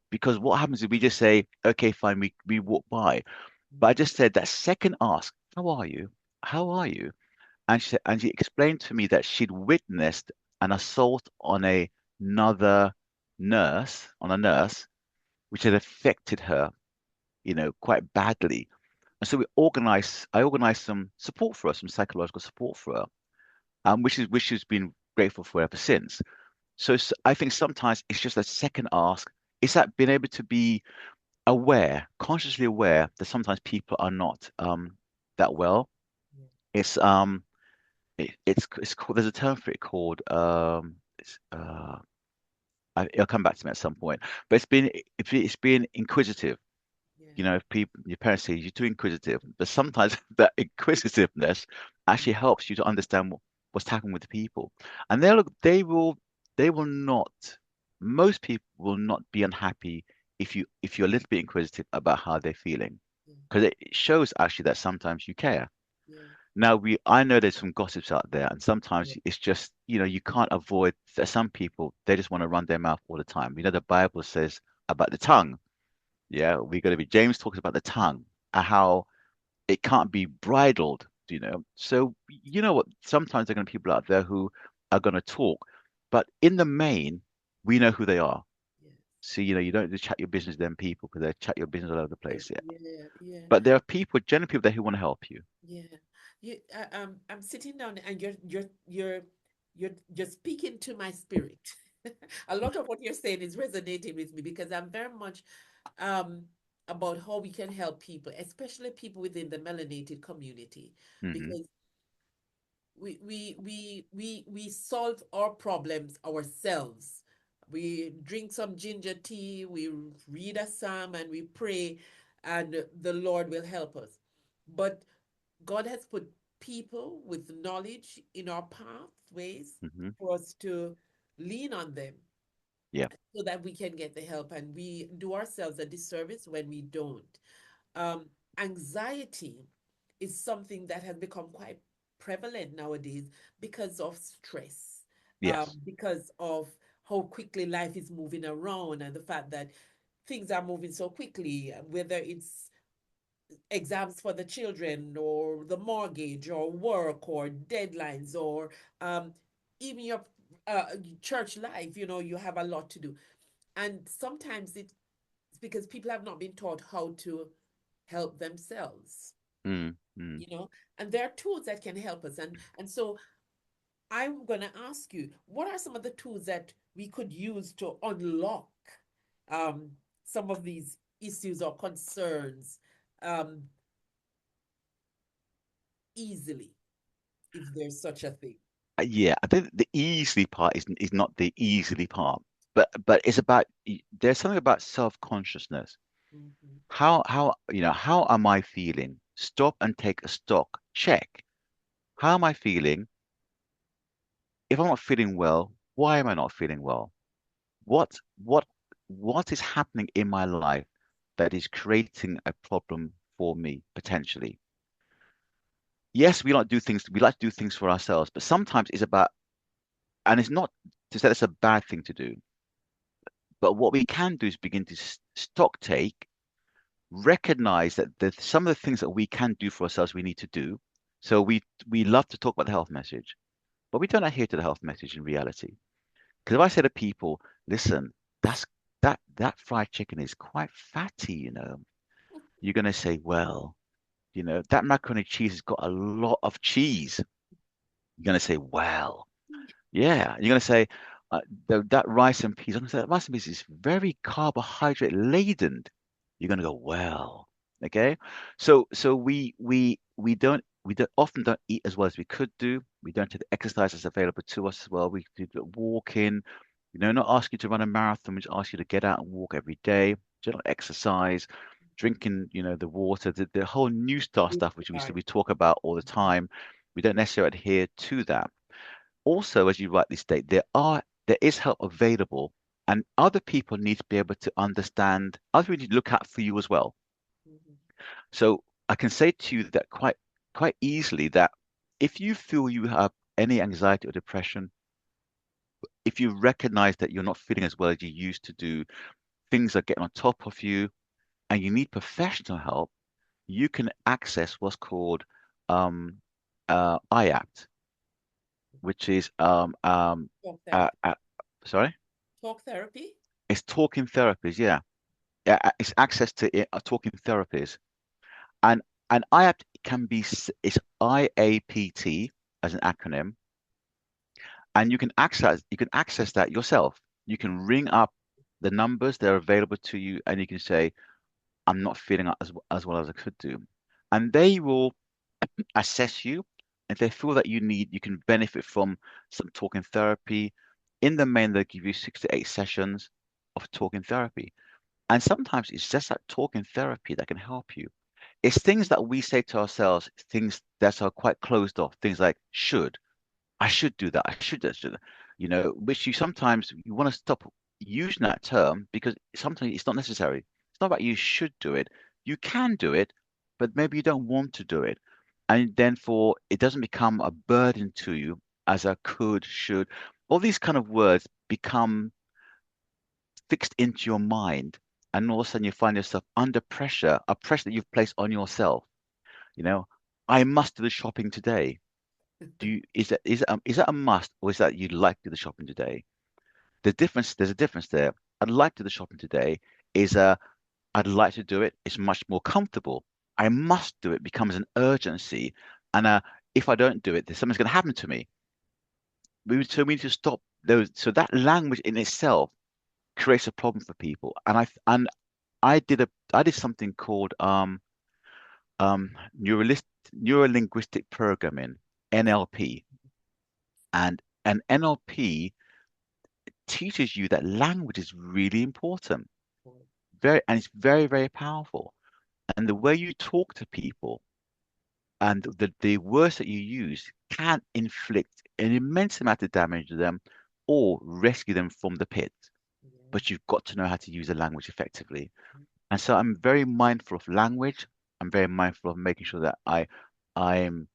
because what happens is we just say, "Okay, fine," we walk by. But I Mhm. just said that second ask, "How are you? How are you?" And she explained to me that she'd witnessed an assault on another nurse, which had affected her, quite badly. And so I organized some support for her, some psychological support for her, which she's been grateful for ever since. So I think sometimes it's just a second ask. It's that being able to be aware, consciously aware that sometimes people are not that well. Yeah. It's it's called, there's a term for it called it'll come back to me at some point. But it's being inquisitive. Yeah. If people, your parents say you're too inquisitive, but sometimes that inquisitiveness actually helps you to understand what's happening with the people. And they will not, most people will not be unhappy if you're a little bit inquisitive about how they're feeling, Yeah. because it shows actually that sometimes you care. Yeah. Now I know there's some gossips out there, and Yeah. sometimes it's just, you can't avoid that some people they just want to run their mouth all the time. The Bible says about the tongue. Yeah, we got to be. James talks about the tongue and how it can't be bridled. So you know what? Sometimes there are going to be people out there who are going to talk, but in the main, we know who they are. Yes. So you don't just chat your business to them people because they chat your business all over the place. Yeah, Yeah. Yeah. but there are people, generally people there who want to help you. Yeah. I'm sitting down and you're speaking to my spirit. A lot of what you're saying is resonating with me because I'm very much um about how we can help people, especially people within the melanated community, Hmm. because we solve our problems ourselves. We drink some ginger tea, we read a psalm, and we pray, and the Lord will help us. But God has put people with knowledge in our pathways Hmm. for us to lean on them Yeah. so that we can get the help. And we do ourselves a disservice when we don't. Um, Anxiety is something that has become quite prevalent nowadays because of stress, Yes. because of how quickly life is moving around and the fact that things are moving so quickly, whether it's exams for the children or the mortgage or work or deadlines or um, even your uh, church life, you have a lot to do. And sometimes it's because people have not been taught how to help themselves, Mm, mm. you know, and there are tools that can help us. And so I'm going to ask you, what are some of the tools that we could use to unlock um, some of these issues or concerns um, easily, if there's such a thing? Yeah, I think the easily part is not the easily part, but it's about there's something about self-consciousness. Mhm. How am I feeling? Stop and take a stock. Check. How am I feeling? If I'm not feeling well, why am I not feeling well? What what what is happening in my life that is creating a problem for me potentially? Yes, we like to do things for ourselves, but sometimes it's about, and it's not to say it's a bad thing to do, but what we can do is begin to stock take, recognize that there's some of the things that we can do for ourselves we need to do. So we love to talk about the health message, but we don't adhere to the health message in reality. Because if I say to people, listen, that's that fried chicken is quite fatty, you're gonna say, well, that macaroni and cheese has got a lot of cheese. You're gonna say, well, yeah. You're gonna say, that rice and peas. I'm gonna say that rice and peas is very carbohydrate laden. You're gonna go, well, okay. So we don't often don't eat as well as we could do. We don't take the exercise that's available to us as well. We do the walking. Not ask you to run a marathon, we just ask you to get out and walk every day, general exercise, drinking, the water, the whole new star Good stuff, which we start. we talk about all the time. We don't necessarily adhere to that. Also, as you rightly state, there is help available, and other people need to be able to understand. Other people need to look out for you as well. Mhm. So I can say to you that quite easily that if you feel you have any anxiety or depression, if you recognize that you're not feeling as well as you used to do, things are getting on top of you, and you need professional help, you can access what's called um, IAPT, which is Talk uh, therapy. uh, sorry. Talk therapy. It's talking therapies, yeah. Yeah, it's access to talking therapies. And IAPT can be, it's IAPT as an acronym, and you can access that yourself. You can ring up the numbers, they're available to you, and you can say, I'm not feeling as well as I could do. And they will assess you. If they feel that you can benefit from some talking therapy, in the main, they'll give you 6 to 8 sessions of talking therapy. And sometimes it's just that talking therapy that can help you. It's things that we say to ourselves, things that are quite closed off, things like should, I should do that, I should do that, which you want to stop using that term because sometimes it's not necessary. It's not about you should do it. You can do it, but maybe you don't want to do it. And then for it doesn't become a burden to you as a could, should. All these kind of words become fixed into your mind, and all of a sudden you find yourself under pressure, a pressure that you've placed on yourself. You know, I must do the shopping today. Is that a must, or is that you'd like to do the shopping today? There's a difference there. I'd like to do the shopping today is I'd like to do it. It's much more comfortable. I must do it becomes an urgency, and if I don't do it, then something's going to happen to me. So we need to stop those. So that language in itself creates a problem for people. And I did something called neuro-linguistic programming, NLP, and NLP teaches you that language is really important, and it's very, very powerful. And the way you talk to people and the words that you use can inflict an immense amount of damage to them or rescue them from the pit. Yeah. But you've got to know how to use the language effectively. And so I'm very mindful of language. I'm very mindful of making sure that I'm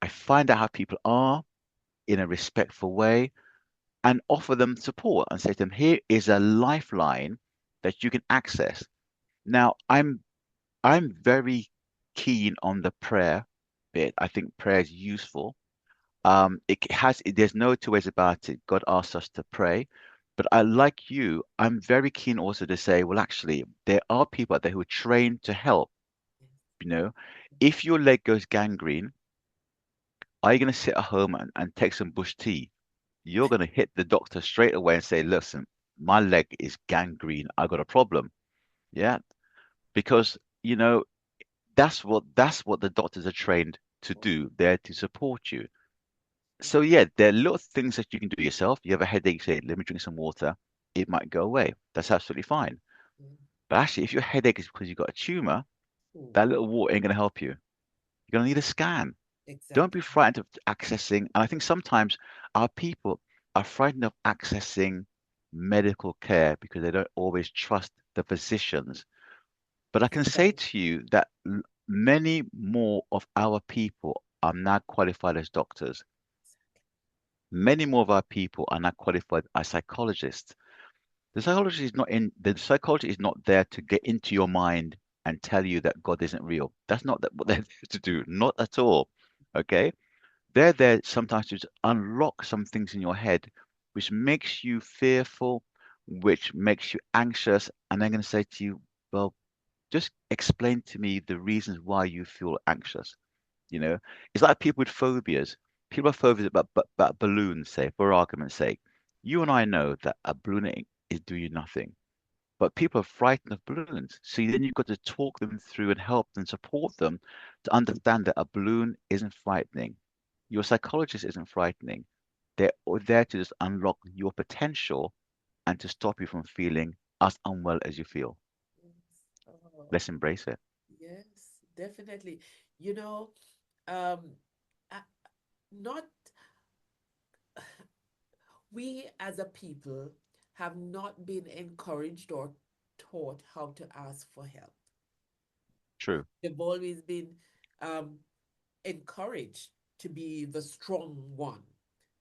I find out how people are in a respectful way and offer them support and say to them, here is a lifeline that you can access. Now, I'm very keen on the prayer bit. I think prayer is useful. There's no two ways about it. God asks us to pray. But I, like you, I'm very keen also to say, well, actually, there are people out there who are trained to help. Yes. You know, if your leg goes gangrene, are you going to sit at home and take some bush tea? You're going to hit the doctor straight away and say, listen, my leg is gangrene. I got a problem. Yeah. Because, that's what the doctors are trained to do. They're to support you. So yeah, there are little things that you can do yourself. You have a headache, say, let me drink some water. It might go away. That's absolutely fine. Mm. But actually, if your headache is because you've got a tumor, Oh, that little water ain't going to help you. You're going to need a scan. Don't be exactly. frightened of accessing. And I think sometimes our people are frightened of accessing medical care because they don't always trust the physicians. But I can say Exactly. to you that many more of our people are now qualified as doctors. Many more of our people are now qualified as psychologists. The psychology is not there to get into your mind and tell you that God isn't real. That's not what they're there to do. Not at all. Okay? They're there sometimes to just unlock some things in your head, which makes you fearful, which makes you anxious, and they're going to say to you, well, just explain to me the reasons why you feel anxious. You know, it's like people with phobias. People have phobias about balloons, say, for argument's sake. You and I know that a balloon is doing you nothing, but people are frightened of balloons. So then you've got to talk them through and help and support them to understand that a balloon isn't frightening. Your psychologist isn't frightening. They're there to just unlock your potential and to stop you from feeling as unwell as you feel. Yes. Oh, Let's embrace it. yes, definitely. You know, um, uh, not we as a people have not been encouraged or taught how to ask for help. True. They've always been um, encouraged to be the strong one,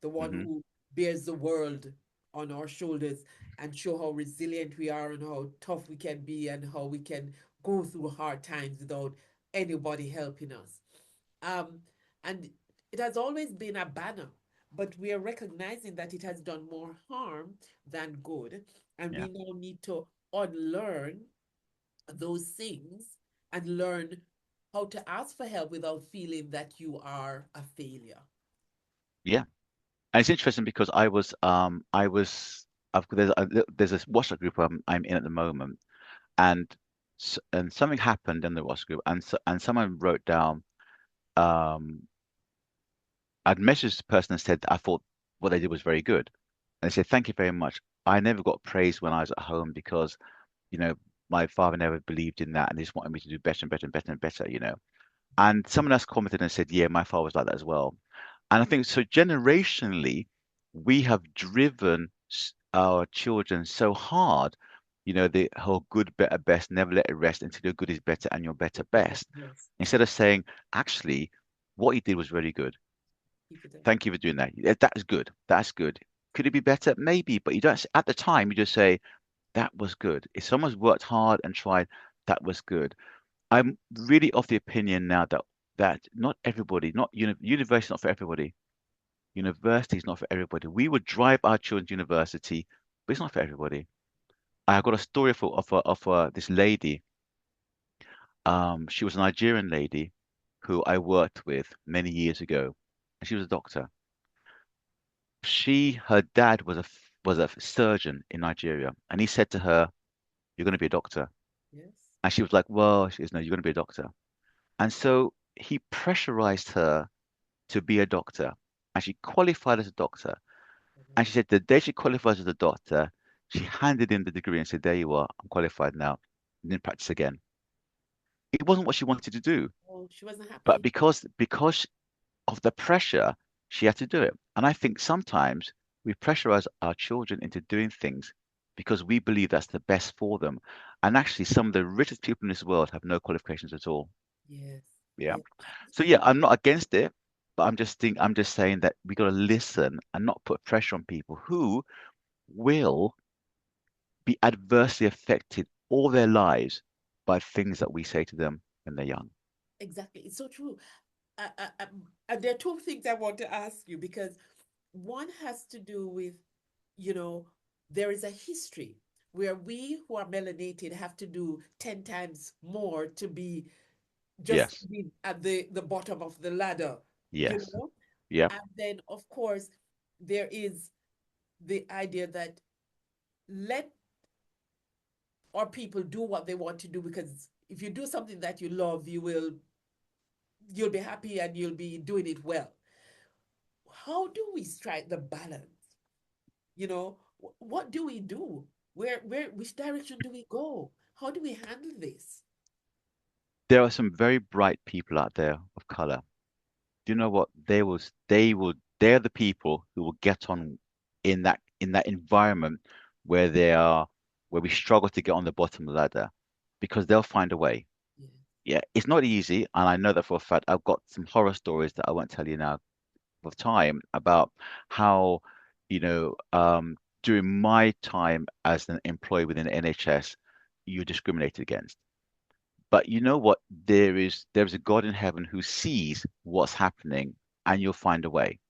the one Hmm. who bears the world on our shoulders and show how resilient we are and how tough we can be and how we can go through hard times without anybody helping us. Um, and it has always been a banner, but we are recognizing that it has done more harm than good. And Yeah. we now need to unlearn those things and learn how to ask for help without feeling that you are a failure. Yeah. And it's interesting because there's a WhatsApp group I'm in at the moment, and something happened in the WhatsApp group, and someone wrote down, um, I'd messaged the person and said I thought what they did was very good, and they said thank you very much. I never got praise when I was at home because you know my father never believed in that, and he just wanted me to do better and better and better and better, And someone else commented and said, yeah, my father was like that as well. And I think so generationally, we have driven our children so hard, the whole good, better, best, never let it rest until your good is better and your better best. Yes, Instead of saying, actually, what you did was really good. keep it up. Thank you for doing that. Yeah, that is good. That's good. Could it be better? Maybe, but you don't, at the time, you just say, that was good. If someone's worked hard and tried, that was good. I'm really of the opinion now that not everybody, not university, is not for everybody. University is not for everybody. We would drive our children to university, but it's not for everybody. I got a story of this lady. She was a Nigerian lady who I worked with many years ago, and she was a doctor. Her dad was a surgeon in Nigeria, and he said to her, "You're going to be a doctor." Yes. And she was like, "Well," she goes, "No, you're going to be a doctor." And so he pressurized her to be a doctor, and she qualified as a doctor. And she Mhm. said the day she qualified as a doctor, she handed in the degree and said, "There you are, I'm qualified now." And didn't practice again. It wasn't what she wanted to do, Oh, she wasn't but happy. because of the pressure, she had to do it. And I think sometimes we pressurize our children into doing things because we believe that's the best for them. And actually, some of the richest people in this world have no qualifications at all. Yes. Yeah. Yes. So yeah, I'm not against it. But I'm just saying that we got to listen and not put pressure on people who will be adversely affected all their lives by things that we say to them when they're young. Exactly. It's so true. And there are two things I want to ask you because one has to do with, you know, there is a history where we who are melanated have to do 10 times more to be just Yes, be at the bottom of the ladder, you yes, know? yep. And then, of course, there is the idea that let our people do what they want to do because if you do something that you love, you'll be happy and you'll be doing it well. How do we strike the balance? You know, what do we do? Which direction do we go? How do we handle this? There are some very bright people out there of color. Do you know what? They're the people who will get on in that environment where they are, where we struggle to get on the bottom of the ladder because they'll find a way. Yeah, Yeah, it's not easy, and I know that for a fact. I've got some horror stories that I won't tell you now of time about how, you know, during my time as an employee within the NHS, you're discriminated against. But you know what? There is a God in heaven who sees what's happening, and you'll find a way.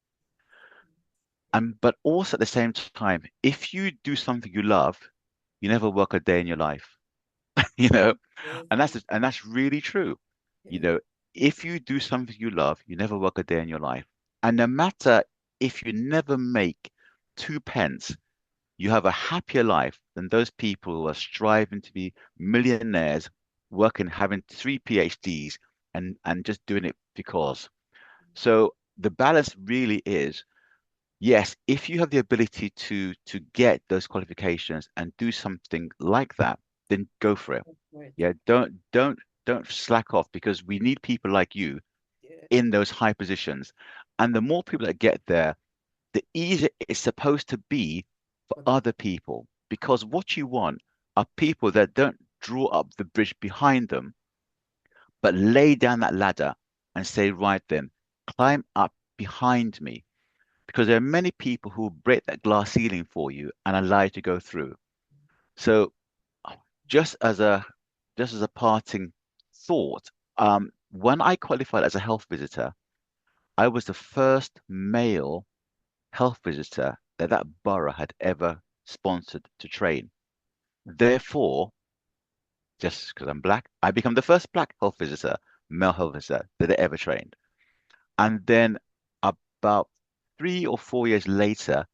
And but also at the same time, if you do something you love, you never work a day in your life, you know, yes, and that's really true. You yes, know, if you do something you love, you never work a day in your life. And no matter if you never make two pence, you have a happier life than those people who are striving to be millionaires, working, having three PhDs, and just doing it because. So the balance really is, yes, if you have the ability to get those qualifications and do something like that, then go for it. that's right. Yeah, don't slack off because we need people like you Yeah, in those high positions. And the more people that get there, the easier it's supposed to be for for the other people. Because what you want are people that don't draw up the bridge behind them, but lay down that ladder and say, right then, climb up behind me. Because there are many people who will break that glass ceiling for you and allow you to go through. So just as a just as a parting thought, when I qualified as a health visitor, I was the first male health visitor that that borough had ever sponsored to train. Therefore, just because I'm black, I become the first black health visitor, male health visitor that they ever trained. And then about 3 or 4 years later,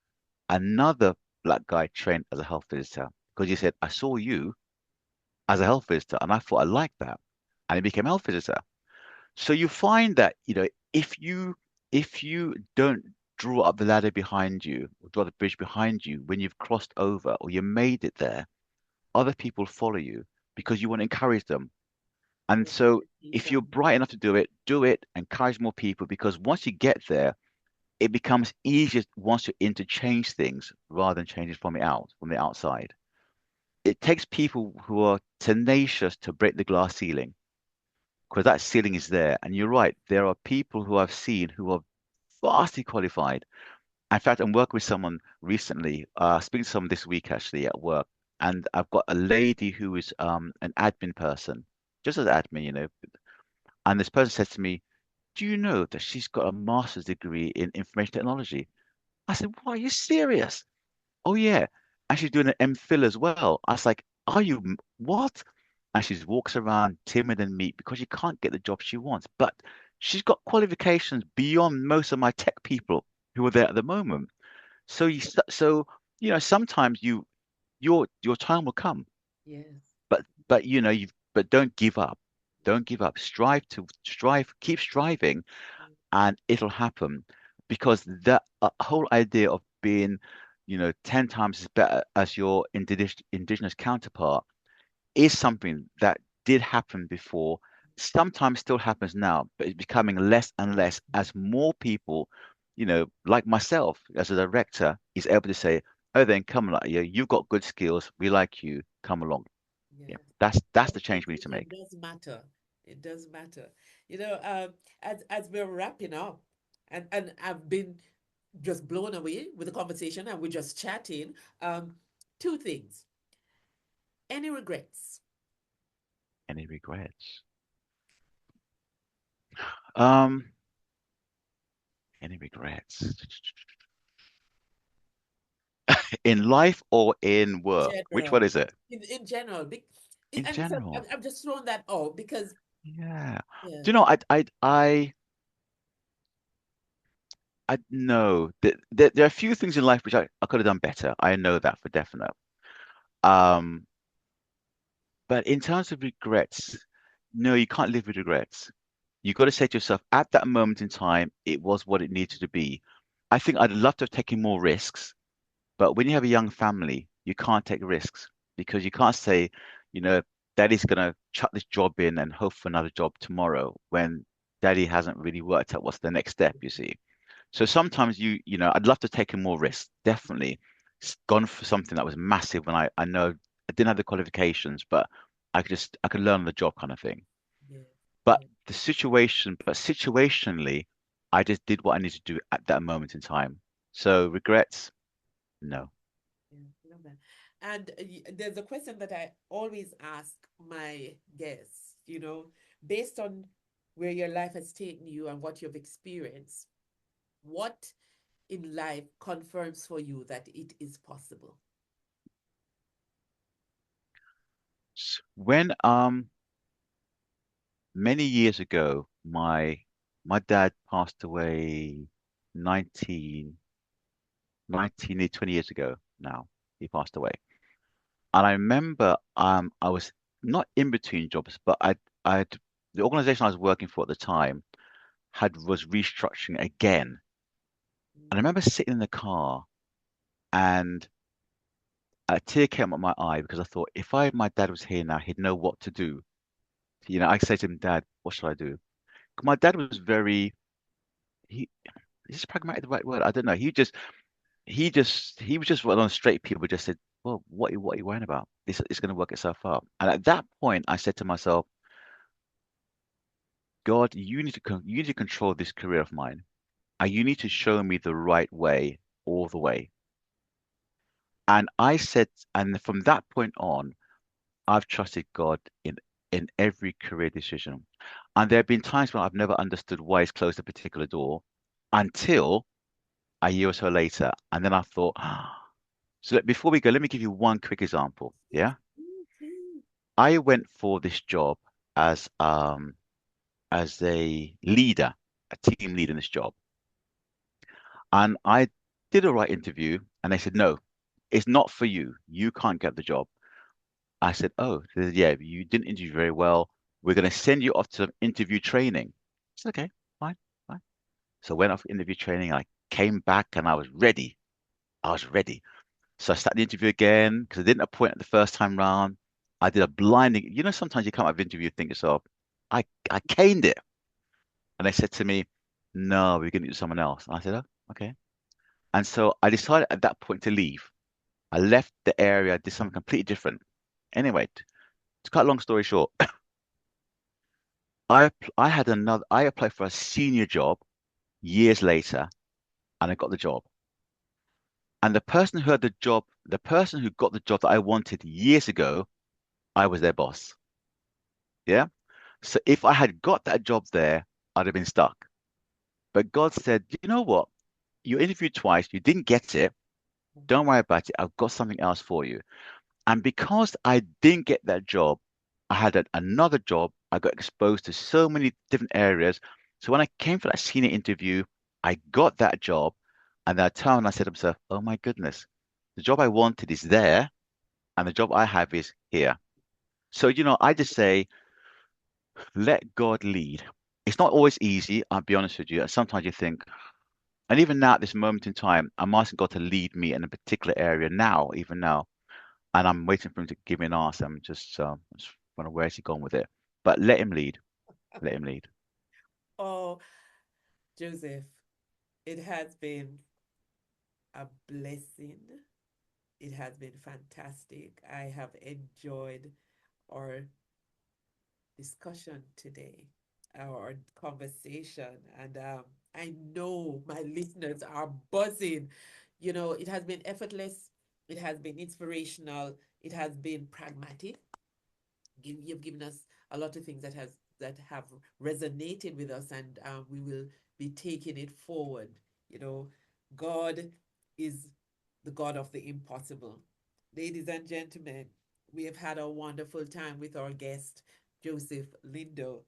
another black guy trained as a health visitor because he said, I saw you as a health visitor and I thought I liked that. And he became a health visitor. So you find that, if you don't draw up the ladder behind you or draw the bridge behind you when you've crossed over or you made it there, other people follow you because you want to encourage them. And yeah, so if you're exactly. bright enough to do it, encourage more people because once you get there, it becomes easier once you're in to change things rather than changing from the outside. It takes people who are tenacious to break the glass ceiling because that ceiling is there. And you're right, there are people who I've seen who are vastly qualified. In fact, I'm working with someone recently, speaking to someone this week actually at work, and I've got a lady who is an admin person, just as admin, and this person said to me, "Do you know that she's got a master's degree in information technology?" I said, "What, are you serious?" "Oh yeah, and she's doing an MPhil as well." I was like, "Are you what?" And she walks around timid and meek because she can't get the job she wants, but she's got qualifications beyond most of my tech people who are there at the moment. So sometimes your time will come, Yes. but don't give up. Don't give up. Keep striving, and it'll happen because that whole idea of being 10 times as better as your indigenous counterpart is something that did happen before, sometimes still happens now, but it's becoming less and less as more people, like myself as a director, is able to say, "Oh, then come along, you've got good skills. We like you. Come along." Yeah, Yes. that's the change we need to Representation make. does matter. It does matter. You know, as we're wrapping up, and I've been just blown away with the conversation, and we're just chatting. Um, Two things. Any regrets? Any regrets? Um, any regrets? In life or in work? Which one General, is it? in general, In and so general. I'm just throwing that out because Yeah. yeah, Do you know, I know that there are a few things in life which I could have done better. I know that for definite. Um, but in terms of regrets, no, you can't live with regrets. You got to say to yourself, at that moment in time, it was what it needed to be. I think I'd love to have taken more risks, but when you have a young family, you can't take risks because you can't say, you know, daddy's gonna chuck this job in and hope for another job tomorrow when daddy hasn't really worked out what's the next step, you see. So sometimes I'd love to have taken more risks, definitely. Gone for something that was massive when I know I didn't have the qualifications, but I could learn on the job kind of thing. yeah, But yeah, situationally, I just did what I needed to do at that moment in time. So regrets, no. yeah, love that. And there's a question that I always ask my guests, based on where your life has taken you and what you've experienced, what in life confirms for you that it is possible? When many years ago, my dad passed away 19 19 20 years ago now. He passed away. And I remember I was not in between jobs, but I'd the organization I was working for at the time had was restructuring again. And I Mm, remember sitting in the car and a tear came up my eye because I thought if my dad was here now, he'd know what to do. I say to him, Dad, what should I do? 'Cause my dad was very he is pragmatic the right word? I don't know. He was just one of those straight people just said, well, what are you worrying about? This is going to work itself out. And at that point, I said to myself, God, you need to control this career of mine, and you need to show me the right way all the way. And I said, and from that point on, I've trusted God in every career decision. And there have been times when I've never understood why He's closed a particular door until a year or so later, and then I thought, so before we go, let me give you one quick example. Yeah, mm, I went for this job as as a leader, a team leader in this job. And I did a right interview, and they said, no, it's not for you. You can't get the job. I said, oh, they said, yeah, you didn't interview very well. We're going to send you off to some interview training. I said, okay, fine, fine. So I went off interview training. I came back and I was ready. I was ready. So I started the interview again because I didn't appoint it the first time round. I did a blinding. Sometimes you come out of interview and think to yourself, I caned it. And they said to me, no, we're going to do someone else. And I said, oh, okay. And so I decided at that point to leave. I left the area, did something completely different. Anyway, to cut a long story short, I applied for a senior job years later and I got the job. And the person who got the job that I wanted years ago, I was their boss. Yeah. So if I had got that job there, I'd have been stuck. But God said, you know what? You interviewed twice, you didn't get it. Don't worry about it. I've got something else for you. And because I didn't get that job, I had another job. I got exposed to so many different areas. So when I came for that senior interview, I got that job. And that time I said to myself, oh my goodness, the job I wanted is there, and the job I have is here. So, I just say, let God lead. It's not always easy, I'll be honest with you. Sometimes you think, and even now at this moment in time, I'm asking God to lead me in a particular area now, even now. And I'm waiting for him to give me an answer. I'm just wondering where's he gone with it. But let him lead. Let him lead. Oh, Joseph, it has been a blessing. It has been fantastic. I have enjoyed our discussion today, our conversation, and I know my listeners are buzzing. You know, it has been effortless, it has been inspirational, it has been pragmatic. You've given us a lot of things that have resonated with us, and we will be taking it forward. You know, God is the God of the impossible. Ladies and gentlemen, we have had a wonderful time with our guest, Joseph Lindo.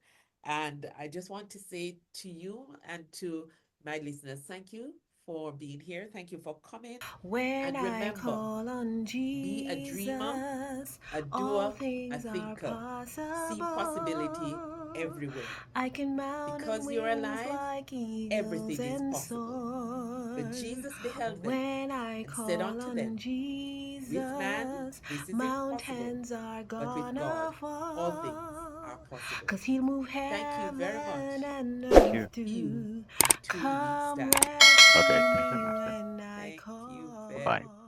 And I just want to say to you and to my listeners, thank you for being here. Thank you for coming. When And I remember, call on be a dreamer, Jesus, a all doer, a things are thinker. See possibility possible. everywhere. I can mount on Because you're wings alive, like eagles everything is and possible. For soar. Jesus beheld them When I and said call unto them, on with man, Jesus, this is impossible, mountains are but with God, gonna all things are fall. possible. 'Cause he'll move Thank you very heaven much. and Thank you. earth See you to in 2 weeks' come time. rescue Okay, thanks so me much then. when I Thank you Bye bye. call. very